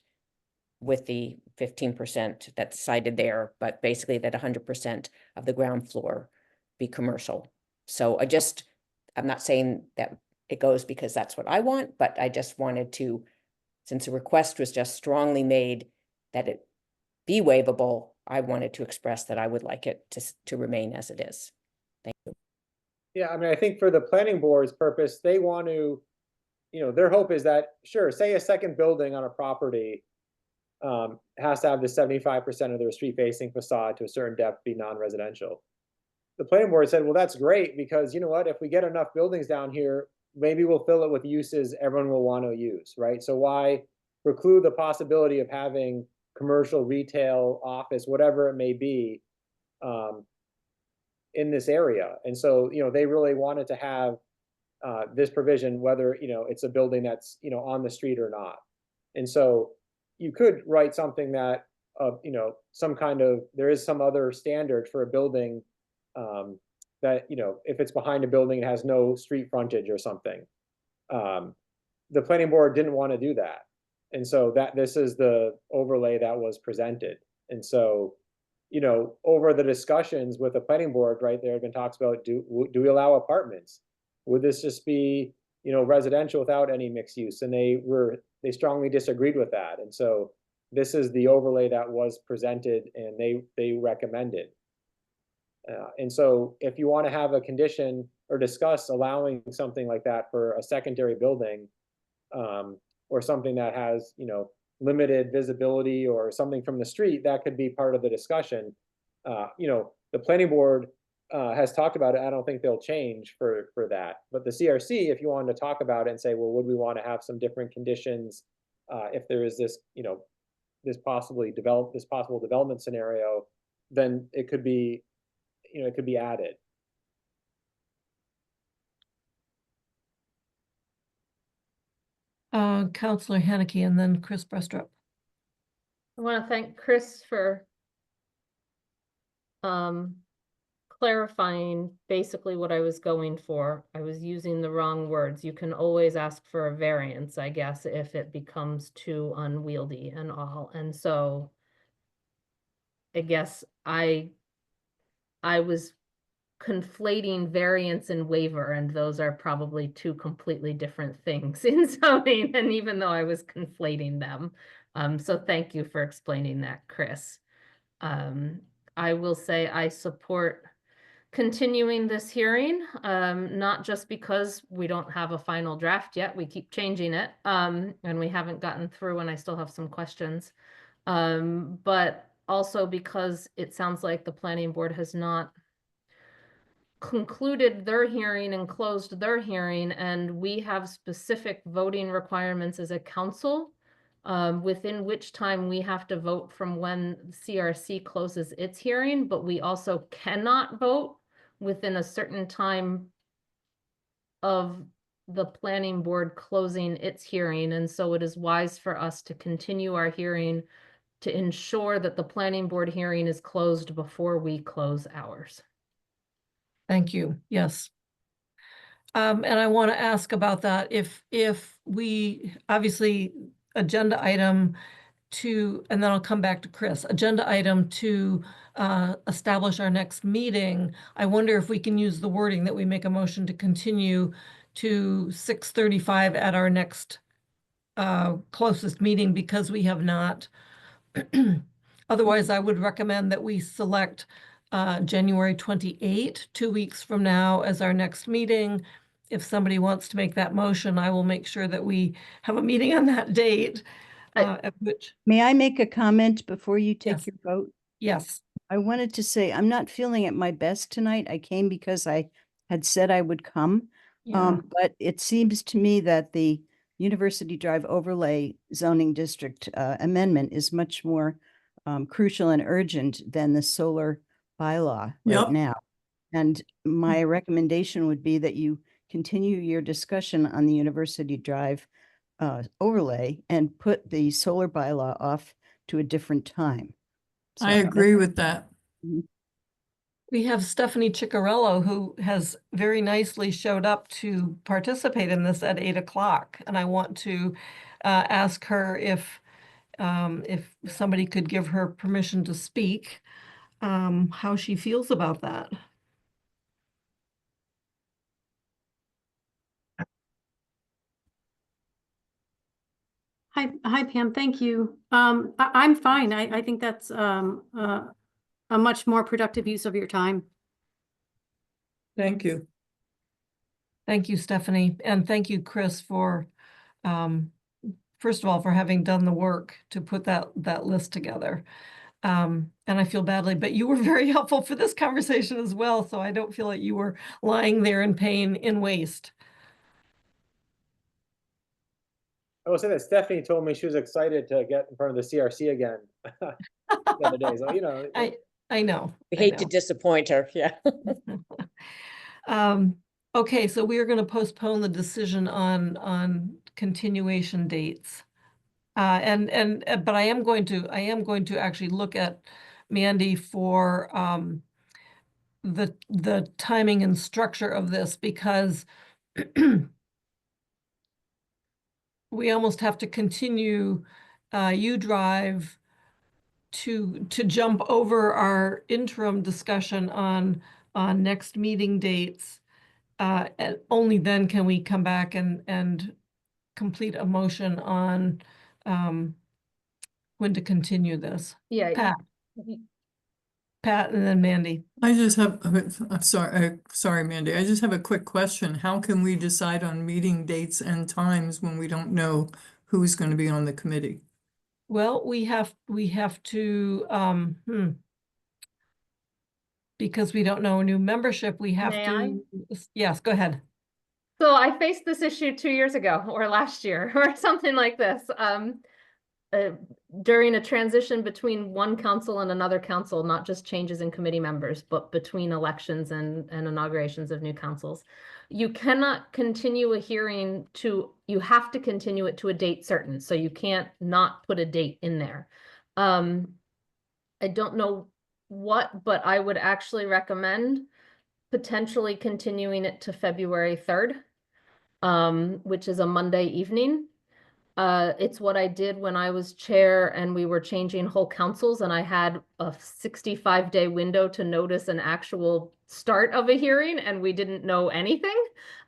with the 15% that's cited there, but basically that 100% of the ground floor be commercial. So I'm not saying that it goes because that's what I want, but I just wanted to, since the request was just strongly made that it be waivable, I wanted to express that I would like it to remain as it is. Thank you. Yeah, I mean, I think for the planning board's purpose, they want to, you know, their hope is that, sure, say a second building on a property has to have the 75% of their street facing facade to a certain depth be non-residential. The planning board said, well, that's great because you know what, if we get enough buildings down here, maybe we'll fill it with uses everyone will want to use, right? So why preclude the possibility of having commercial, retail, office, whatever it may be, in this area? And so, they really wanted to have this provision, whether, it's a building that's, on the street or not. And so you could write something that, some kind of, there is some other standard for a building that, if it's behind a building, it has no street frontage or something. The planning board didn't want to do that. And so this is the overlay that was presented. And so, over the discussions with the planning board, right, there have been talks about, do we allow apartments? Would this just be, residential without any mixed use? And they strongly disagreed with that. And so this is the overlay that was presented and they recommended. And so if you want to have a condition or discuss allowing something like that for a secondary building, or something that has, limited visibility or something from the street, that could be part of the discussion. The planning board has talked about it. I don't think they'll change for that. But the CRC, if you wanted to talk about it and say, well, would we want to have some different conditions if there is this, this possible development scenario, then it could be, it could be added. Counselor Haneke and then Chris Brestrup. I want to thank Chris for clarifying basically what I was going for. I was using the wrong words. You can always ask for a variance, I guess, if it becomes too unwieldy and all. And so I guess I was conflating variance and waiver, and those are probably two completely different things in zoning, and even though I was conflating them. So thank you for explaining that, Chris. I will say I support continuing this hearing, not just because we don't have a final draft yet, we keep changing it, and we haven't gotten through and I still have some questions, but also because it sounds like the planning board has not concluded their hearing and closed their hearing, and we have specific voting requirements as a council, within which time we have to vote from when CRC closes its hearing, but we also cannot vote within a certain time of the planning board closing its hearing. And so it is wise for us to continue our hearing to ensure that the planning board hearing is closed before we close ours. Thank you. Yes. And I want to ask about that. If we obviously agenda item to, and then I'll come back to Chris, agenda item to establish our next meeting, I wonder if we can use the wording that we make a motion to continue to 6:35 at our next closest meeting, because we have not. Otherwise, I would recommend that we select January 28, 2 weeks from now, as our next meeting. If somebody wants to make that motion, I will make sure that we have a meeting on that date. At which, May I make a comment before you take Yes. your vote? yes, I wanted to say, I'm not feeling at my best tonight. I came because I had said I would come. yeah, But it seems to me that the University Drive Overlay Zoning District amendment is much more crucial and urgent than the solar bylaw Yep. right now. And my recommendation would be that you continue your discussion on the University Drive overlay and put the solar bylaw off to a different time. So I agree with that. we have Stephanie Ciccarello, who has very nicely showed up to participate in this at 8 o'clock. And I want to ask her if somebody could give her permission to speak, how she feels about that. Hi Pam, thank you. I'm fine. I think that's a much more productive use of your time. Thank you. Thank you, Stephanie. And thank you, Chris, for, first of all, for having done the work to put that list together. And I feel badly, but you were very helpful for this conversation as well. So I don't feel like you were lying there in pain in waste. I will say that Stephanie told me she was excited to get in front of the CRC again the other day. So, I know. We I hate to know. disappoint her, yeah. Okay, so we are going to postpone the decision on continuation dates. But I am going to actually look at Mandy for the timing and structure of this, because we almost have to continue U-Drive to jump over our interim discussion on next meeting dates. And only then can we come back and complete a motion on when to continue this. Yeah. Pat, and then Mandy. I just have, I'm sorry, Mandy, I just have a quick question. How can we decide on meeting dates and times when we don't know who's going to be on the committee? Well, we have to, because we don't know new membership, we have May to, yes, go ahead. So I faced this issue 2 years ago or last year or something like this. During a transition between one council and another council, not just changes in committee members, but between elections and inaugurations of new councils. You cannot continue a hearing you have to continue it to a date certain. So you can't not put a date in there. I don't know what, but I would actually recommend potentially continuing it to February 3rd, which is a Monday evening. It's what I did when I was chair and we were changing whole councils, and I had a 65-day window to notice an actual start of a hearing, and we didn't know anything.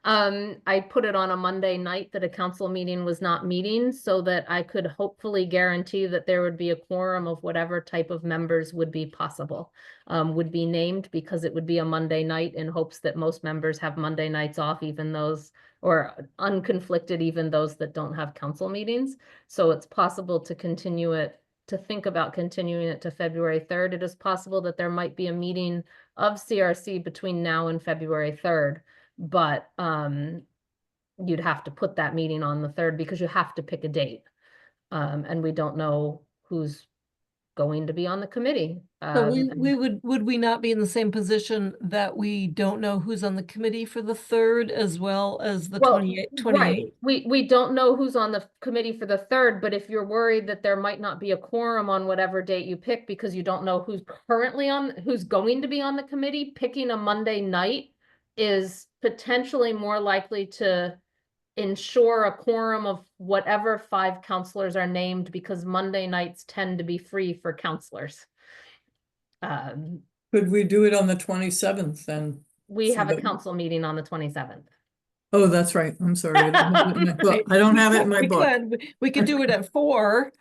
I put it on a Monday night that a council meeting was not meeting, so that I could hopefully guarantee that there would be a quorum of whatever type of members would be possible, would be named, because it would be a Monday night, in hopes that most members have Monday nights off, even those, or unconflicted, even those that don't have council meetings. So it's possible to continue it, to think about continuing it to February 3rd. It is possible that there might be a meeting of CRC between now and February 3rd, but you'd have to put that meeting on the 3rd, because you have to pick a date. And we don't know who's going to be on the committee. So would we not be in the same position that we don't know who's on the committee for the 3rd as well as the 28th? Right. We don't know who's on the committee for the 3rd, but if you're worried that there might not be a quorum on whatever date you pick because you don't know who's who's going to be on the committee, picking a Monday night is potentially more likely to ensure a quorum of whatever 5 counselors are named, because Monday nights tend to be free for counselors. Could we do it on the 27th then? We have a that- council meeting on the 27th. Oh, that's right. I'm sorry. I don't have it in my book. I don't have it in my We book. we could do it at 4.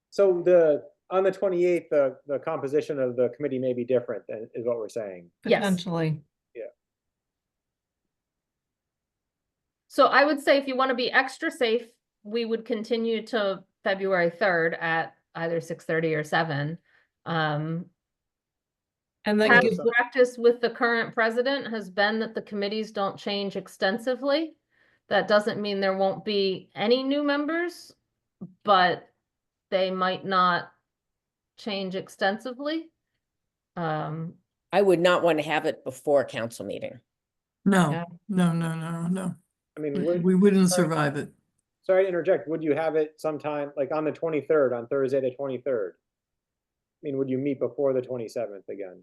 So on the 28th, the composition of the committee may be different, is what we're saying. Yes. Potentially. So I would say if you want to be extra safe, we would continue to February 3rd at either 6:30 or 7. And then Past give, practice with the current president has been that the committees don't change extensively. That doesn't mean there won't be any new members, but they might not change extensively. I would not want to have it before a council meeting. No, Yeah. no. I mean, We wouldn't survive it. sorry to interject, would you have it sometime, like on the 23rd, on Thursday, the 23rd? I mean, would you meet before the 27th again?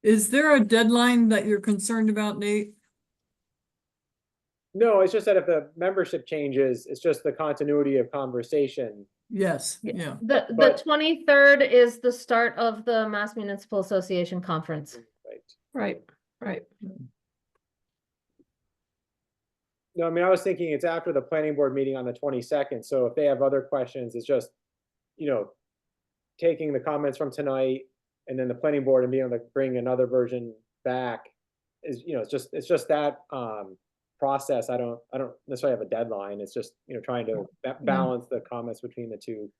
Is there a deadline that you're concerned about, Nate? No, it's just that if the membership changes, it's just the continuity of conversation. Yes, Yeah. yeah. The But- 23rd is the start of the Mass Municipal Association conference. Right. right. No, I mean, I was thinking it's after the planning board meeting on the 22nd, so if they have other questions, it's just, taking the comments from tonight and then the planning board and being able to bring another version back is, it's just that process. I don't necessarily have a deadline. It's just, trying to balance the comments between the two.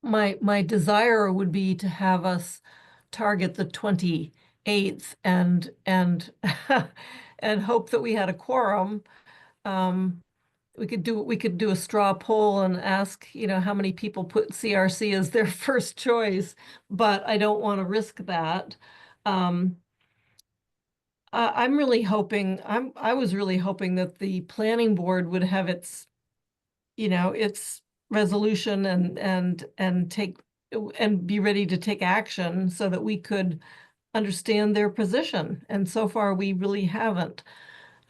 My desire would be to have us target the 28th and and hope that we had a quorum. we could do a straw poll and ask, you know, how many people put CRC as their first choice, but I don't want to risk that. I'm really hoping, I was really hoping that the planning board would have its, you know, its resolution and take, and be ready to take action so that we could understand their position. And so far, we really haven't.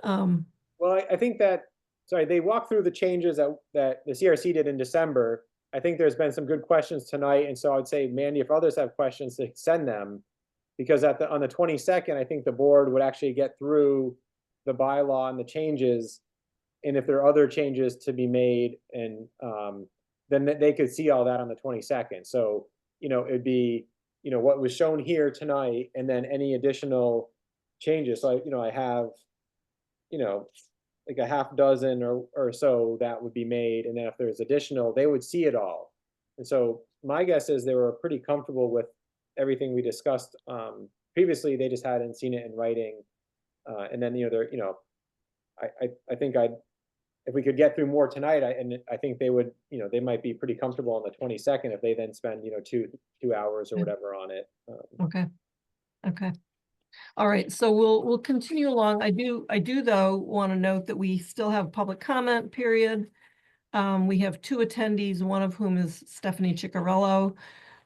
Well, I think that, sorry, they walked through the changes that the CRC did in December. I think there's been some good questions tonight, and so I would say, Mandy, if others have questions, to send them. Because on the 22nd, I think the board would actually get through the bylaw and the changes. And if there are other changes to be made, and then they could see all that on the 22nd. So, you know, it'd be, you know, what was shown here tonight, and then any additional changes. So, you know, I have, you know, like a half dozen or so that would be made. And then if there's additional, they would see it all. And so my guess is they were pretty comfortable with everything we discussed previously. They just hadn't seen it in writing. And then, you know, they're, you know, I think if we could get through more tonight, I think they would, you know, they might be pretty comfortable on the 22nd if they then spend, you know, two hours or whatever on it. Okay. Okay. All right, so we'll continue along. I do though want to note that we still have public comment period. We have 2 attendees, one of whom is Stephanie Ciccarello.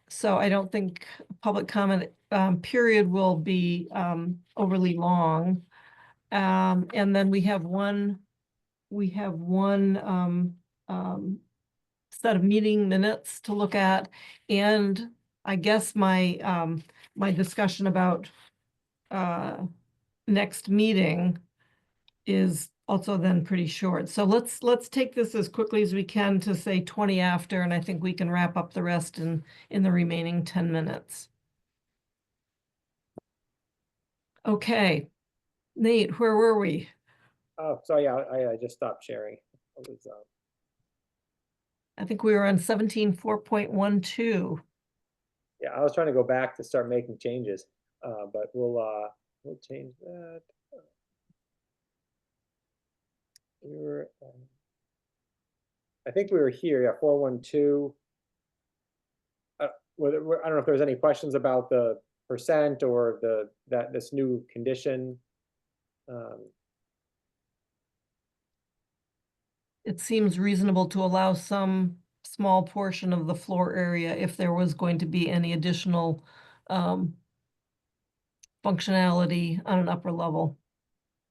So I don't think public comment period will be overly long. And then we have one set of meeting minutes to look at. And I guess my my discussion about next meeting is also then pretty short. So let's take this as quickly as we can to say 20 after, and I think we can wrap up the rest in the remaining 10 minutes. Okay, Nate, where were we? Oh, sorry, yeah, I just stopped sharing. I was, I think we were on 17.4.12. yeah, I was trying to go back to start making changes, but we'll change that. We were, I think we were here, yeah, 412. I don't know if there's any questions about the percent or this new condition. It seems reasonable to allow some small portion of the floor area if there was going to be any additional functionality on an upper level.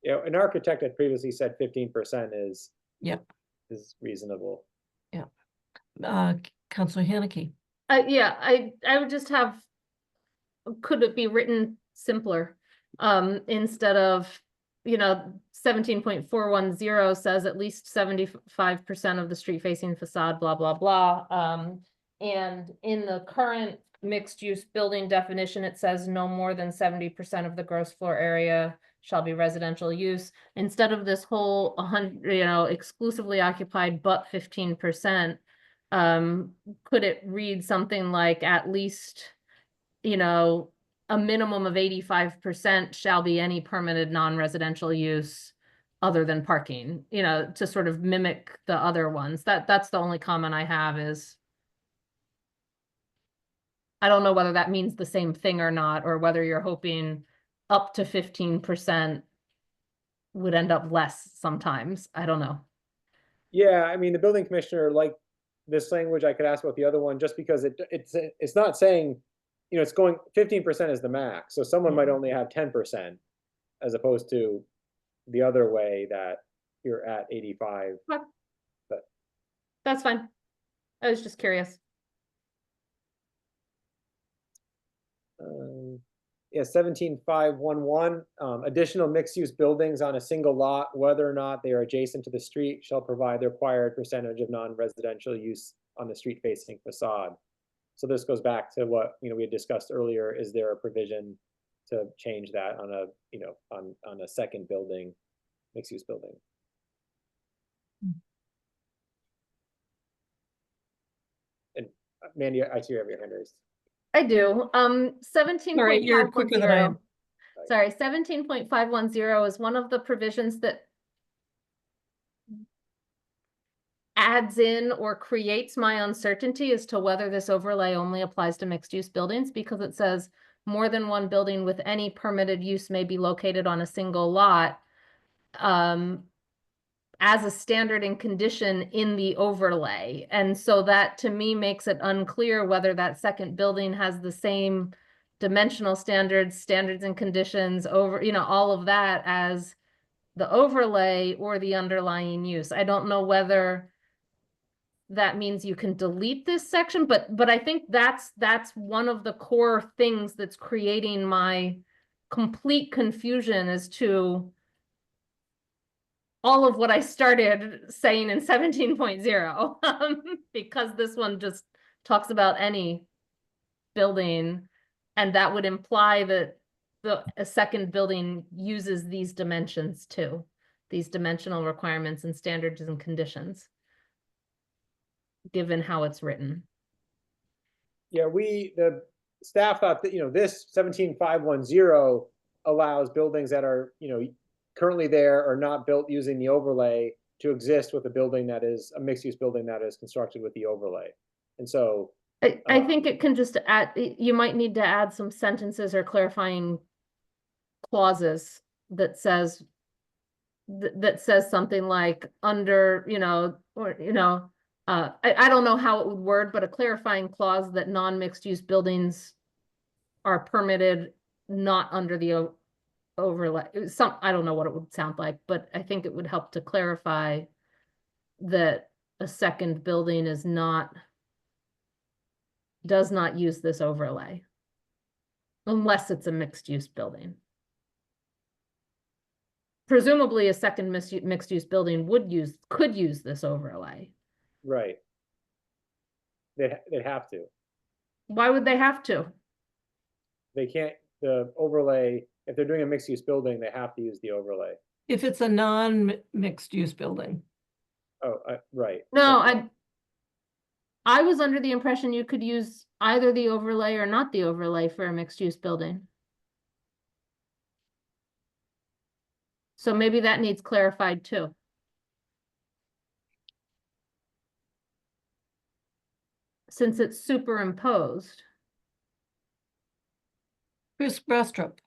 You know, an architect had previously said 15% is reasonable. Yeah. Councilor Haneke. Yeah, I would just have, could it be written simpler? Instead of, you know, 17.410 says at least 75% of the street facing facade, blah, blah, blah. And in the current mixed use building definition, it says no more than 70% of the gross floor area shall be residential use. Instead of this whole 100, you know, exclusively occupied but 15%, could it read something like at least, you know, a minimum of 85% shall be any permitted non-residential use other than parking, you know, to sort of mimic the other ones. That's the only comment I have is, I don't know whether that means the same thing or not, or whether you're hoping up to 15% would end up less sometimes. I don't know. Yeah, I mean, the building commissioner liked this language. I could ask about the other one, just because it's not saying, you know, it's going 15% is the max. So someone might only have 10%, as opposed to the other way that you're at 85. Okay. But That's fine. I was just curious. yeah, 17.511, additional mixed-use buildings on a single lot, whether or not they are adjacent to the street, shall provide the required percentage of non-residential use on the street-facing facade. So this goes back to what, you know, we had discussed earlier. Is there a provision to change that on a, you know, on a second building, mixed-use building? And Mandy, I see you have your hand raised. I do. 17. All right, you're quicker than I am. Sorry, 17.510 is one of the provisions that adds in or creates my uncertainty as to whether this overlay only applies to mixed-use buildings, because it says more than one building with any permitted use may be located on a single lot as a standard and condition in the overlay. And so that to me makes it unclear whether that second building has the same dimensional standards and conditions over, all of that as the overlay or the underlying use. I don't know whether that means you can delete this section, but I think that's one of the core things that's creating my complete confusion as to all of what I started saying in 17.0, because this one just talks about any building, and that would imply that a second building uses these dimensions too, these dimensional requirements and standards and conditions, given how it's written. Yeah, the staff thought that, this 17.510 allows buildings that are, currently there or not built using the overlay to exist with a building that is a mixed-use building that is constructed with the overlay. And so I think it can just add, you might need to add some sentences or clarifying clauses that says something like under, I don't know how it would word, but a clarifying clause that non-mixed use buildings are permitted not under the overlay. I don't know what it would sound like, but I think it would help to clarify that a second building does not use this overlay unless it's a mixed use building. Presumably a second mixed use building could use this overlay. right. They'd have to. Why would they have to? They can't, the overlay, if they're doing a mixed use building, they have to use the overlay. If it's a non-mixed use building. Oh, right. No, I was under the impression you could use either the overlay or not the overlay for a mixed use building. So maybe that needs clarified too. Since it's superimposed. Chris Brestrup.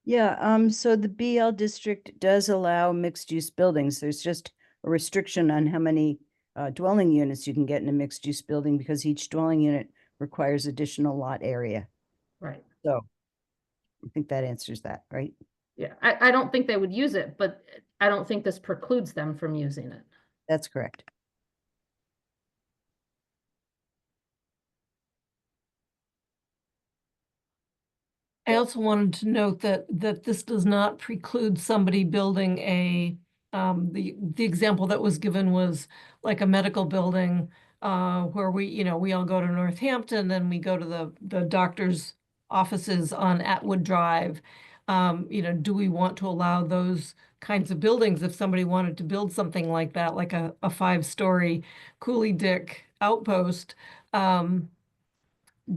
Yeah, so the BL district does allow mixed-use buildings. There's just a restriction on how many dwelling units you can get in a mixed-use building because each dwelling unit requires additional lot area. Right. So I think that answers that, right? Yeah, I don't think they would use it, but I don't think this precludes them from using it. That's correct. I also wanted to note that this does not preclude somebody building the example that was given was like a medical building where we all go to Northampton and we go to the doctor's offices on Atwood Drive. Do we want to allow those kinds of buildings if somebody wanted to build something like that, like a 5-story Cooley Dick outpost?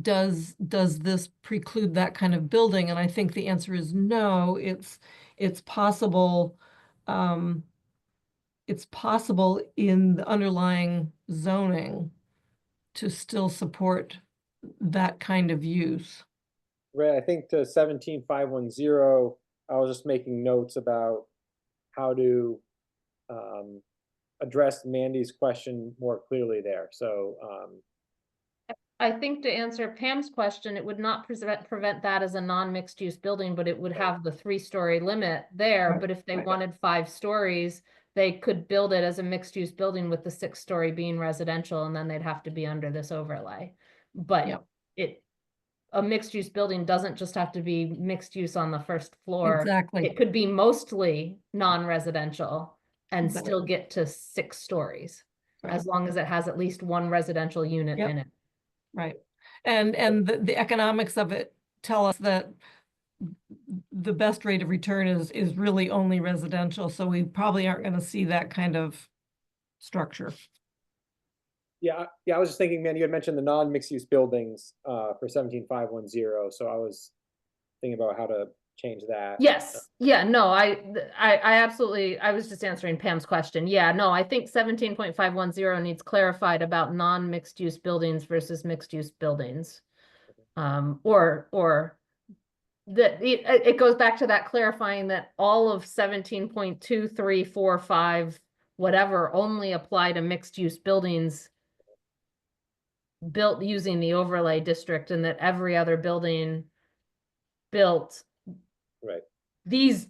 Does this preclude that kind of building? And I think the answer is no. It's possible. It's possible in the underlying zoning to still support that kind of use. Right, I think to 17.510, I was just making notes about how to address Mandy's question more clearly there. So I think to answer Pam's question, it would not prevent that as a non-mixed use building, but it would have the 3-story limit there. But if they wanted 5 stories, they could build it as a mixed use building with the 6th story being residential, and then they'd have to be under this overlay. But a mixed use building doesn't just have to be mixed use on the first floor. Exactly. It could be mostly non-residential and Exactly. still get to 6 stories, Right. as long as it has at least one residential unit Yep. in it. Right. And the economics of it tell us that the best rate of return is really only residential. So we probably aren't going to see that kind of structure. yeah, I was just thinking, man, you had mentioned the non-mixed use buildings for 17.510, so I was thinking about how to change that. Yes, yeah, no, I absolutely, I was just answering Pam's question. Yeah, no, I think 17.510 needs clarified about non-mixed use buildings versus mixed use buildings. Or that it goes back to that clarifying that all of 17.2345 whatever only apply to mixed use buildings built using the overlay district, and that every other building built Right. this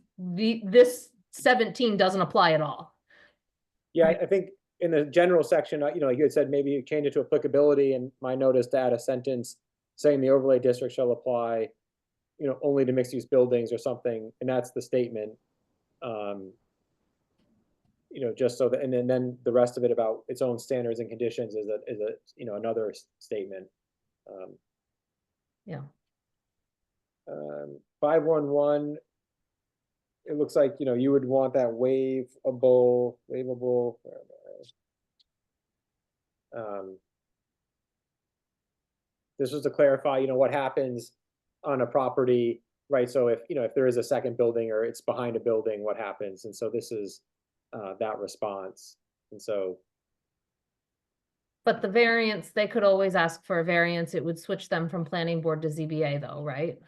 17 doesn't apply at all. Yeah, I think in the general section, you know, like you had said, maybe you change it to applicability, and my notice to add a sentence saying the overlay district shall apply, you know, only to mixed use buildings or something, and that's the statement. You know, just so that, and then the rest of it about its own standards and conditions is a you know, another statement. Yeah. 511, it looks like, you know, you would want that waivable. Where am I? This was to clarify, you know, what happens on a property, right? So if, you know, if there is a second building or it's behind a building, what happens? And so this is that response. And so, But the variance, they could always ask for a variance. It would switch them from planning board to ZBA though, right?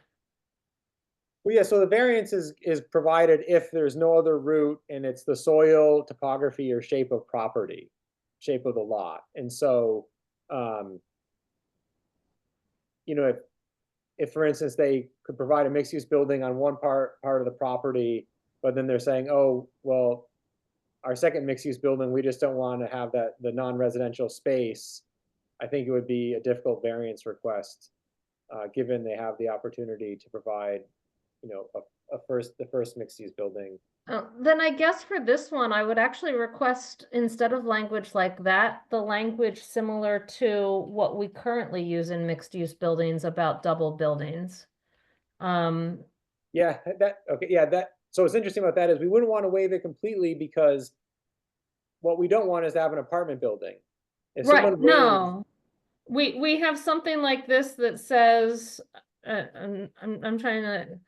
well, yeah, so the variance is provided if there's no other route and it's the soil, topography, or shape of property, shape of the lot. And so, you know, if for instance, they could provide a mixed use building on one part of the property, but then they're saying, oh, well, our second mixed use building, we just don't want to have that, the non-residential space. I think it would be a difficult variance request, given they have the opportunity to provide, you know, the first mixed use building. Then I guess for this one, I would actually request, instead of language like that, the language similar to what we currently use in mixed use buildings about double buildings. Yeah, okay, yeah, so what's interesting about that is we wouldn't want to waive it completely, because what we don't want is to have an apartment building. If Right, someone waives- no. We have something like this that says, I'm trying to,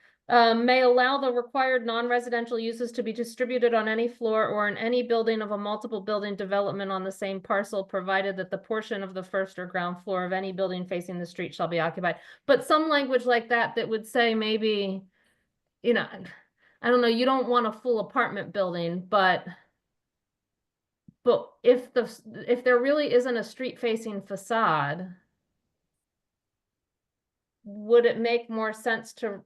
may allow the required non-residential uses to be distributed on any floor or in any building of a multiple building development on the same parcel, provided that the portion of the first or ground floor of any building facing the street shall be occupied. But some language like that would say maybe, you know, I don't know, you don't want a full apartment building, but if there really isn't a street facing facade, would it make more sense to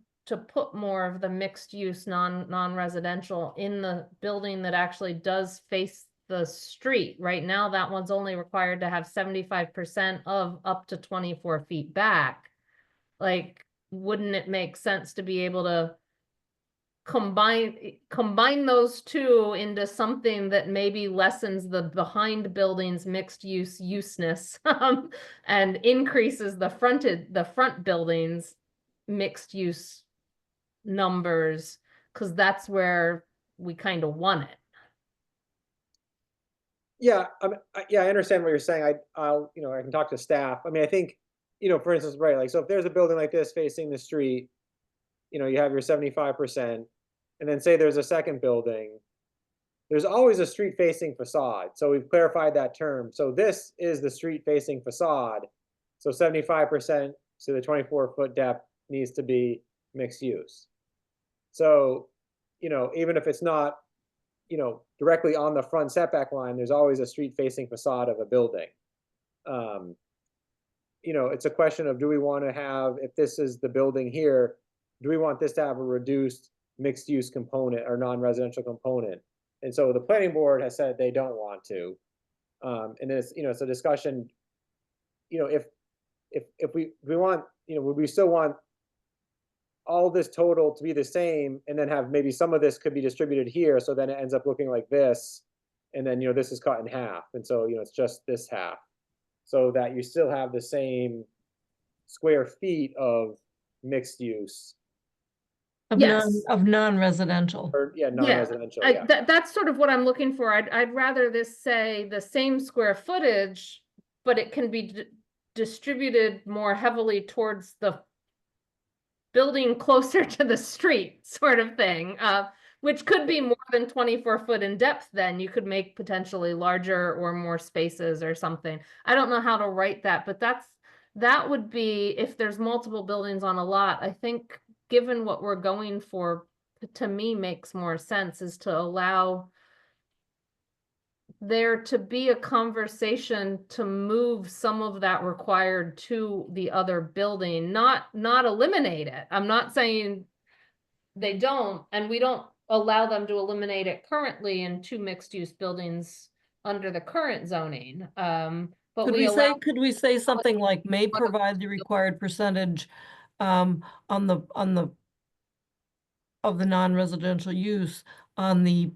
put more of the mixed use non-residential in the building that actually does face the street? Right now, that one's only required to have 75% of up to 24 feet back. Like, wouldn't it make sense to be able to combine those two into something that maybe lessens the behind buildings mixed useness and increases the front buildings mixed use numbers, because that's where we kind of want it. Yeah, yeah, I understand what you're saying. I'll, you know, I can talk to staff. I mean, I think, you know, for instance, right, like, so if there's a building like this facing the street, you know, you have your 75%, and then say there's a second building, there's always a street facing facade. So we've clarified that term. So this is the street facing facade. So 75% to the 24-foot depth needs to be mixed use. So, you know, even if it's not, you know, directly on the front setback line, there's always a street facing facade of a building. You know, it's a question of, do we want to have, if this is the building here, do we want this to have a reduced mixed use component or non-residential component? And so the planning board has said they don't want to. And it's, you know, it's a discussion, you know, if we want, you know, would we still want all this total to be the same, and then have maybe some of this could be distributed here, so then it ends up looking like this, and then, you know, this is cut in half, and so, you know, it's just this half, so that you still have the same square feet of mixed use. Yes. Of non-residential. Or, yeah, non-residential, yeah. That's sort of what I'm looking for. I'd rather this say the same square footage, but it can be distributed more heavily towards the building closer to the street sort of thing, which could be more than 24-foot in depth. Then you could make potentially larger or more spaces or something. I don't know how to write that, but that would be, if there's multiple buildings on a lot, I think given what we're going for, to me makes more sense, is to allow there to be a conversation to move some of that required to the other building, not eliminate it. I'm not saying they don't, and we don't allow them to eliminate it currently in 2 mixed-use buildings under the current zoning. But Could we we say, allow, could we say something like may provide the required percentage on the of the non-residential use on the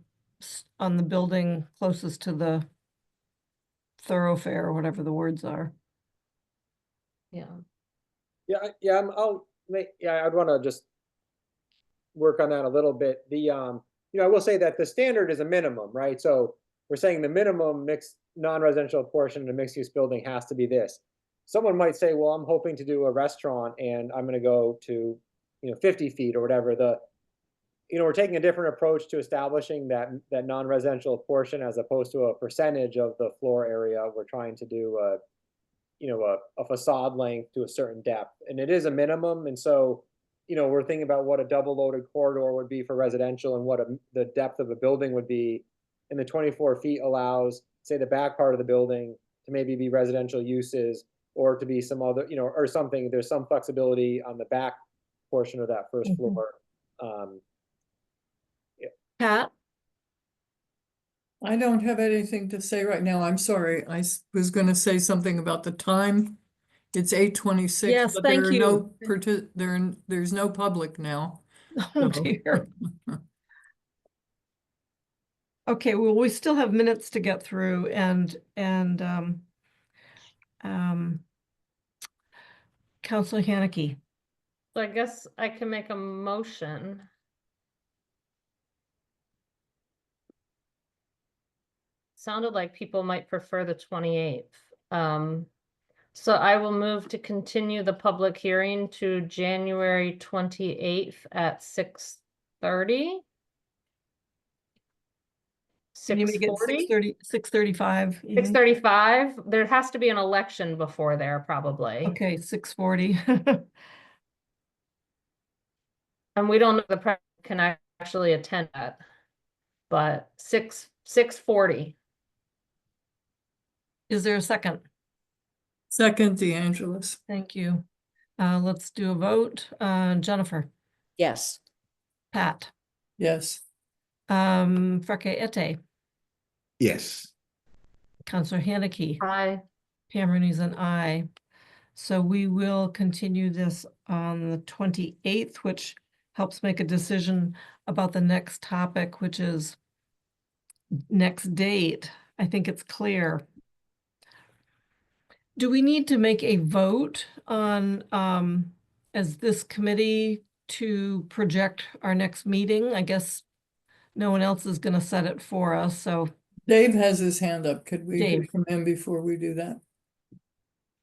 building closest to the thoroughfare, or whatever the words are? yeah. Yeah, I'd want to just work on that a little bit. I will say that the standard is a minimum, right? So we're saying the minimum mixed non-residential portion of a mixed use building has to be this. Someone might say, well, I'm hoping to do a restaurant and I'm going to go to, 50 feet or whatever. We're taking a different approach to establishing that non-residential portion as opposed to a percentage of the floor area. We're trying to do a facade length to a certain depth, and it is a minimum. And so, we're thinking about what a double loaded corridor would be for residential and what the depth of a building would be. And the 24 feet allows, say, the back part of the building to maybe be residential uses or to be some other, or something. There's some flexibility on the back portion of that first floor. Pat? I don't have anything to say right now. I'm sorry. Was going to say something about the time. It's 8:26. Yes, but thank there are you. there's no public now. Oh So- dear. Okay, well, we still have minutes to get through and Counselor Haneke. So I guess I can make a motion. Sounded like people might prefer the 28th. So I will move to continue the public hearing to January 28th at 6:30. Can you make it 6:40? 6:35? 6:35. There has to be an election before there, probably. Okay, 6:40. And we don't know if the president can actually attend that. But 6:40. Is there a second? Second, DeAngelis. Thank you. Let's do a vote. Jennifer, Yes. Pat, Yes. Freke Ete, Yes. Counselor Haneke, Aye. Pam Rooney's an aye. So we will continue this on the 28th, which helps make a decision about the next topic, which is next date. I think it's clear. Do we need to make a vote on, as this committee, to project our next meeting? I guess no one else is going to set it for us, so Dave has his hand up. Could we hear Dave. from him before we do that?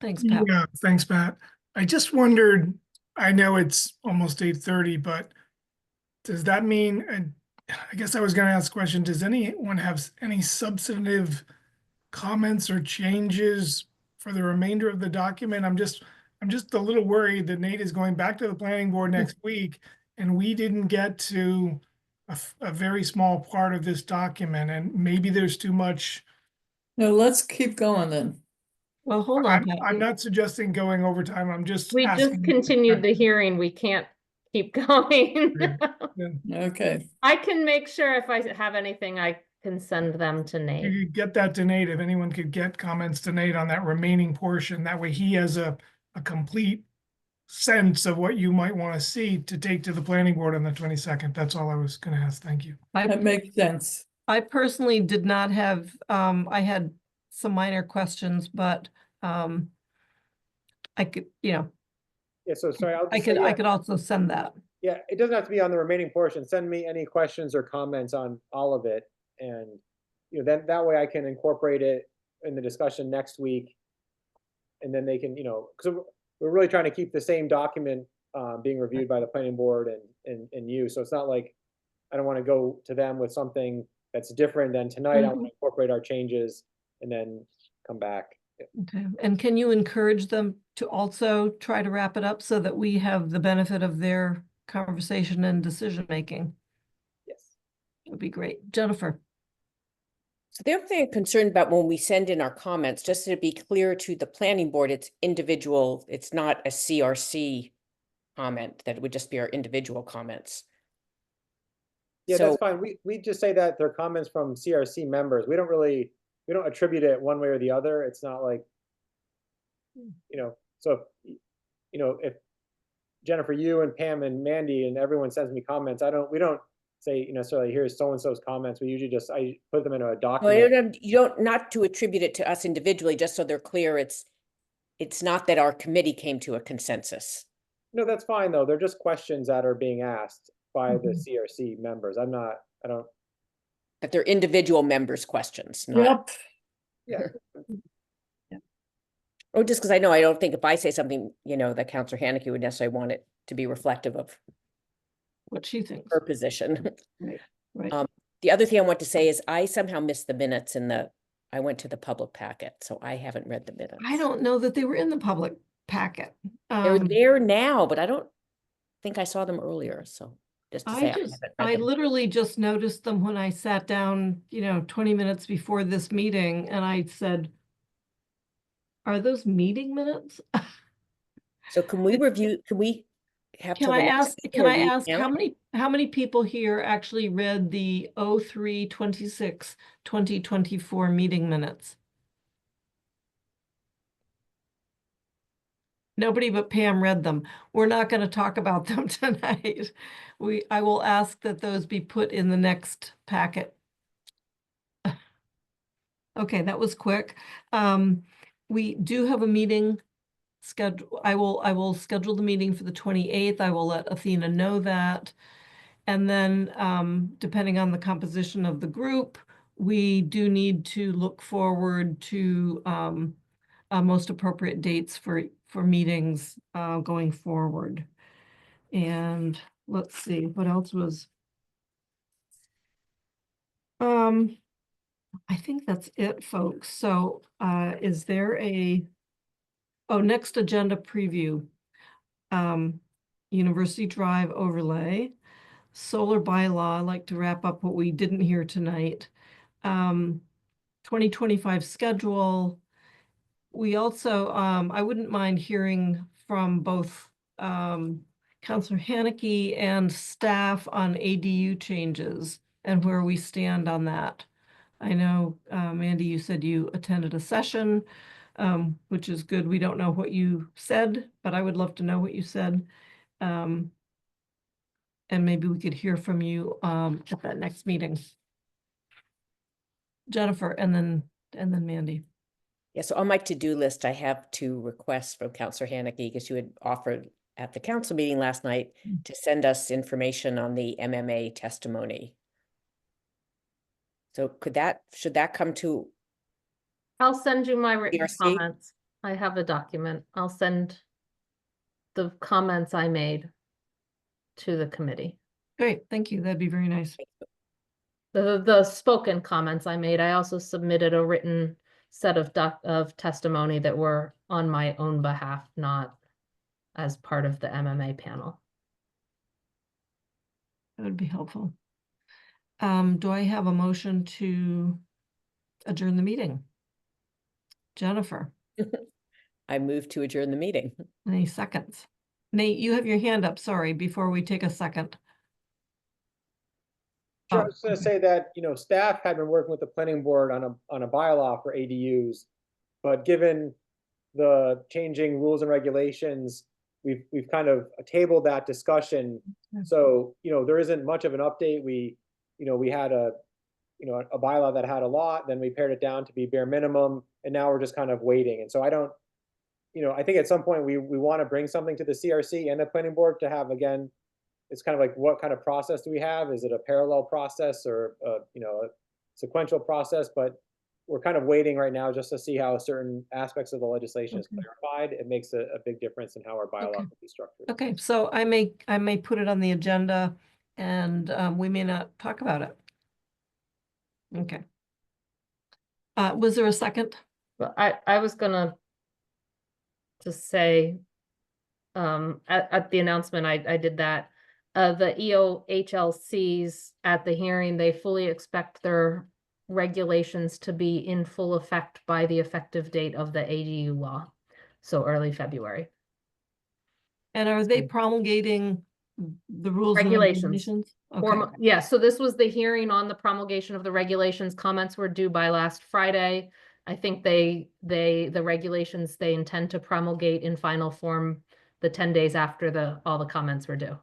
thanks, Pat. Yeah, thanks, Pat. I just wondered, I know it's almost 8:30, but does that mean, I guess I was gonna ask a question, does anyone have any substantive comments or changes for the remainder of the document? I'm just a little worried that Nate is going back to the planning board next week and we didn't get to a very small part of this document, and maybe there's too much. No, let's keep going then. Well, hold on, Pat. I'm not suggesting going over time. I'm just We just asking. continued the hearing. We can't keep going. Okay. I can make sure if I have anything, I can send them to You Nate. could get that to Nate, if anyone could get comments to Nate on that remaining portion, that way he has a complete sense of what you might want to see to take to the planning board on the 22nd. That's all I was gonna ask. Thank you. That makes sense. I personally did not have, I had some minor questions, but I could, Yeah, so sorry, I'll I just say, could, I yeah, could also send that. yeah, it doesn't have to be on the remaining portion. Send me any questions or comments on all of it. And, then that way I can incorporate it in the discussion next week. And then they can, because we're really trying to keep the same document being reviewed by the planning board and you. So it's not like I don't want to go to them with something that's different than tonight. I want to incorporate our changes and then come back. Okay, and can you encourage them to also try to wrap it up so that we have the benefit of their conversation and decision-making? Yes. Would be great. Jennifer? So the other thing I'm concerned about when we send in our comments, just to be clear to the planning board, it's individual, it's not a CRC comment, that it would just be our individual comments. Yeah, So- that's fine. We just say that they're comments from CRC members. We don't attribute it one way or the other. It's not like, so if Jennifer, you and Pam and Mandy and everyone sends me comments, we don't say necessarily here's so-and-so's comments. We usually I put them into a Well, document. you don't, not to attribute it to us individually, just so they're clear, it's not that our committee came to a consensus. No, that's fine though. They're just questions that are being asked by the CRC members. I don't. That they're individual members' questions, not. Yeah. Or just because I know, I don't think if I say something, that Counselor Haneke would necessarily want it to be reflective of What she thinks. her position. Right. The other thing I want to say is I somehow missed the minutes I went to the public packet, so I haven't read the minutes. I don't know that they were in the public packet. They're there now, but I don't think I saw them earlier, so just to say. haven't read I them. literally just noticed them when I sat down, 20 minutes before this meeting, and I said, are those meeting minutes? So can we review, can we have? till Can the I next ask, meeting can I review ask now? how many people here actually read the 03/26/2024 meeting minutes? Nobody but Pam read them. We're not going to talk about them tonight. I will ask that those be put in the next packet. Okay, that was quick. We do have a meeting schedule. I will schedule the meeting for the 28th. I will let Athena know that. And then, depending on the composition of the group, we do need to look forward to most appropriate dates for meetings going forward. And let's see, what else was? I think that's it, folks. So is there next agenda preview. University Drive overlay, solar bylaw. I'd like to wrap up what we didn't hear tonight. 2025 schedule. We also, I wouldn't mind hearing from both Counselor Haneke and staff on ADU changes and where we stand on that. I know, Mandy, you said you attended a session, which is good. We don't know what you said, but I would love to know what you said. And maybe we could hear from you at that next meeting. Jennifer, and then Mandy. Yeah, so on my to-do list, I have 2 requests from Counselor Haneke, because you had offered at the council meeting last night to send us information on the MMA testimony. So should that come to? I'll send you my written PRC? comments. I have a document. I'll send the comments I made to the committee. Great, thank you. That'd be very nice. The spoken comments I made. I also submitted a written set of testimony that were on my own behalf, not as part of the MMA panel. That would be helpful. Do I have a motion to adjourn the meeting? Jennifer, I move to adjourn the meeting. any seconds? Nate, you have your hand up, sorry, before we take a second. Sure, I Oh, was gonna okay. say that, staff had been working with the planning board on a bylaw for ADUs, but given the changing rules and regulations, we've kind of tabled that discussion. So, there isn't much of an update. We had a bylaw that had a lot, then we pared it down to be bare minimum, and now we're just kind of waiting. And so I think at some point we want to bring something to the CRC and the planning board to have, again, it's kind of like, what kind of process do we have? Is it a parallel process or a sequential process? But we're kind of waiting right now just to see how certain aspects of the legislation is Okay. clarified. It makes a big difference in how our bylaw Okay. can be structured. Okay, so I may put it on the agenda and we may not talk about it. Okay. Was there a second? But I was gonna just say, at the announcement, I did that. The EOHLCs at the hearing, they fully expect their regulations to be in full effect by the effective date of the ADU law. So early February. And are they promulgating the rules and Regulations. regulations? Okay, Yeah, so this was the hearing on the promulgation of the regulations. Comments were due by last Friday. I think the regulations, they intend to promulgate in final form the 10 days after all the comments were due.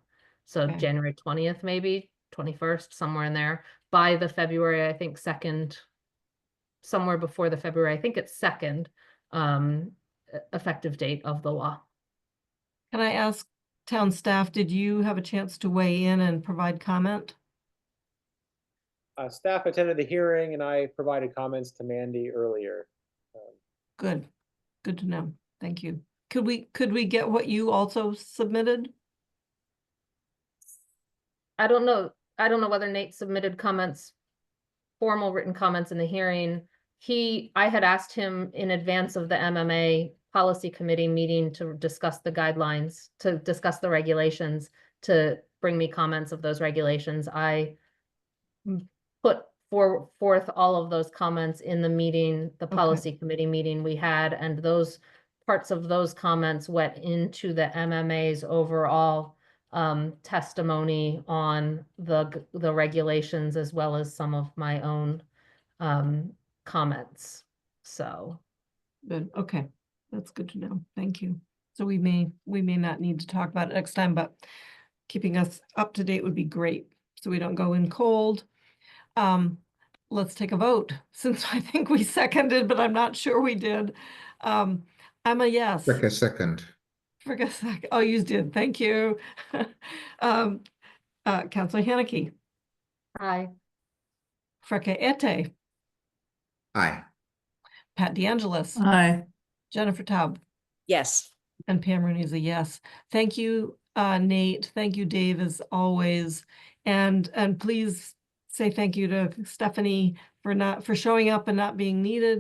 So Okay. January 20th, maybe 21st, somewhere in there, by the February, I think 2nd, somewhere before the February, I think it's 2nd, effective date of the law. can I ask town staff, did you have a chance to weigh in and provide comment? Staff attended the hearing and I provided comments to Mandy earlier. Good, good to know. Thank you. Could we get what you also submitted? I don't know whether Nate submitted comments, formal written comments in the hearing. I had asked him in advance of the MMA policy committee meeting to discuss the guidelines, to discuss the regulations, to bring me comments of those regulations. I put forth all of those comments in the meeting, the policy committee meeting we had, and those parts of those comments went into the MMA's overall testimony on the regulations, as well as some of my own comments. So Good, okay, that's good to know. Thank you. So we may not need to talk about it next time, but keeping us up to date would be great, so we don't go in cold. Let's take a vote, since I think we seconded, but I'm not sure we did. I'm a yes. Second. Forget a sec. Oh, you did. Thank you. Councilor Haneke, aye. Freke Ete, Aye. Pat DeAngelis, Aye. Jennifer Taub, Yes. and Pam Rooney is a yes. Thank you, Nate. Thank you, Dave, as always. And please say thank you to Stephanie for showing up and not being needed.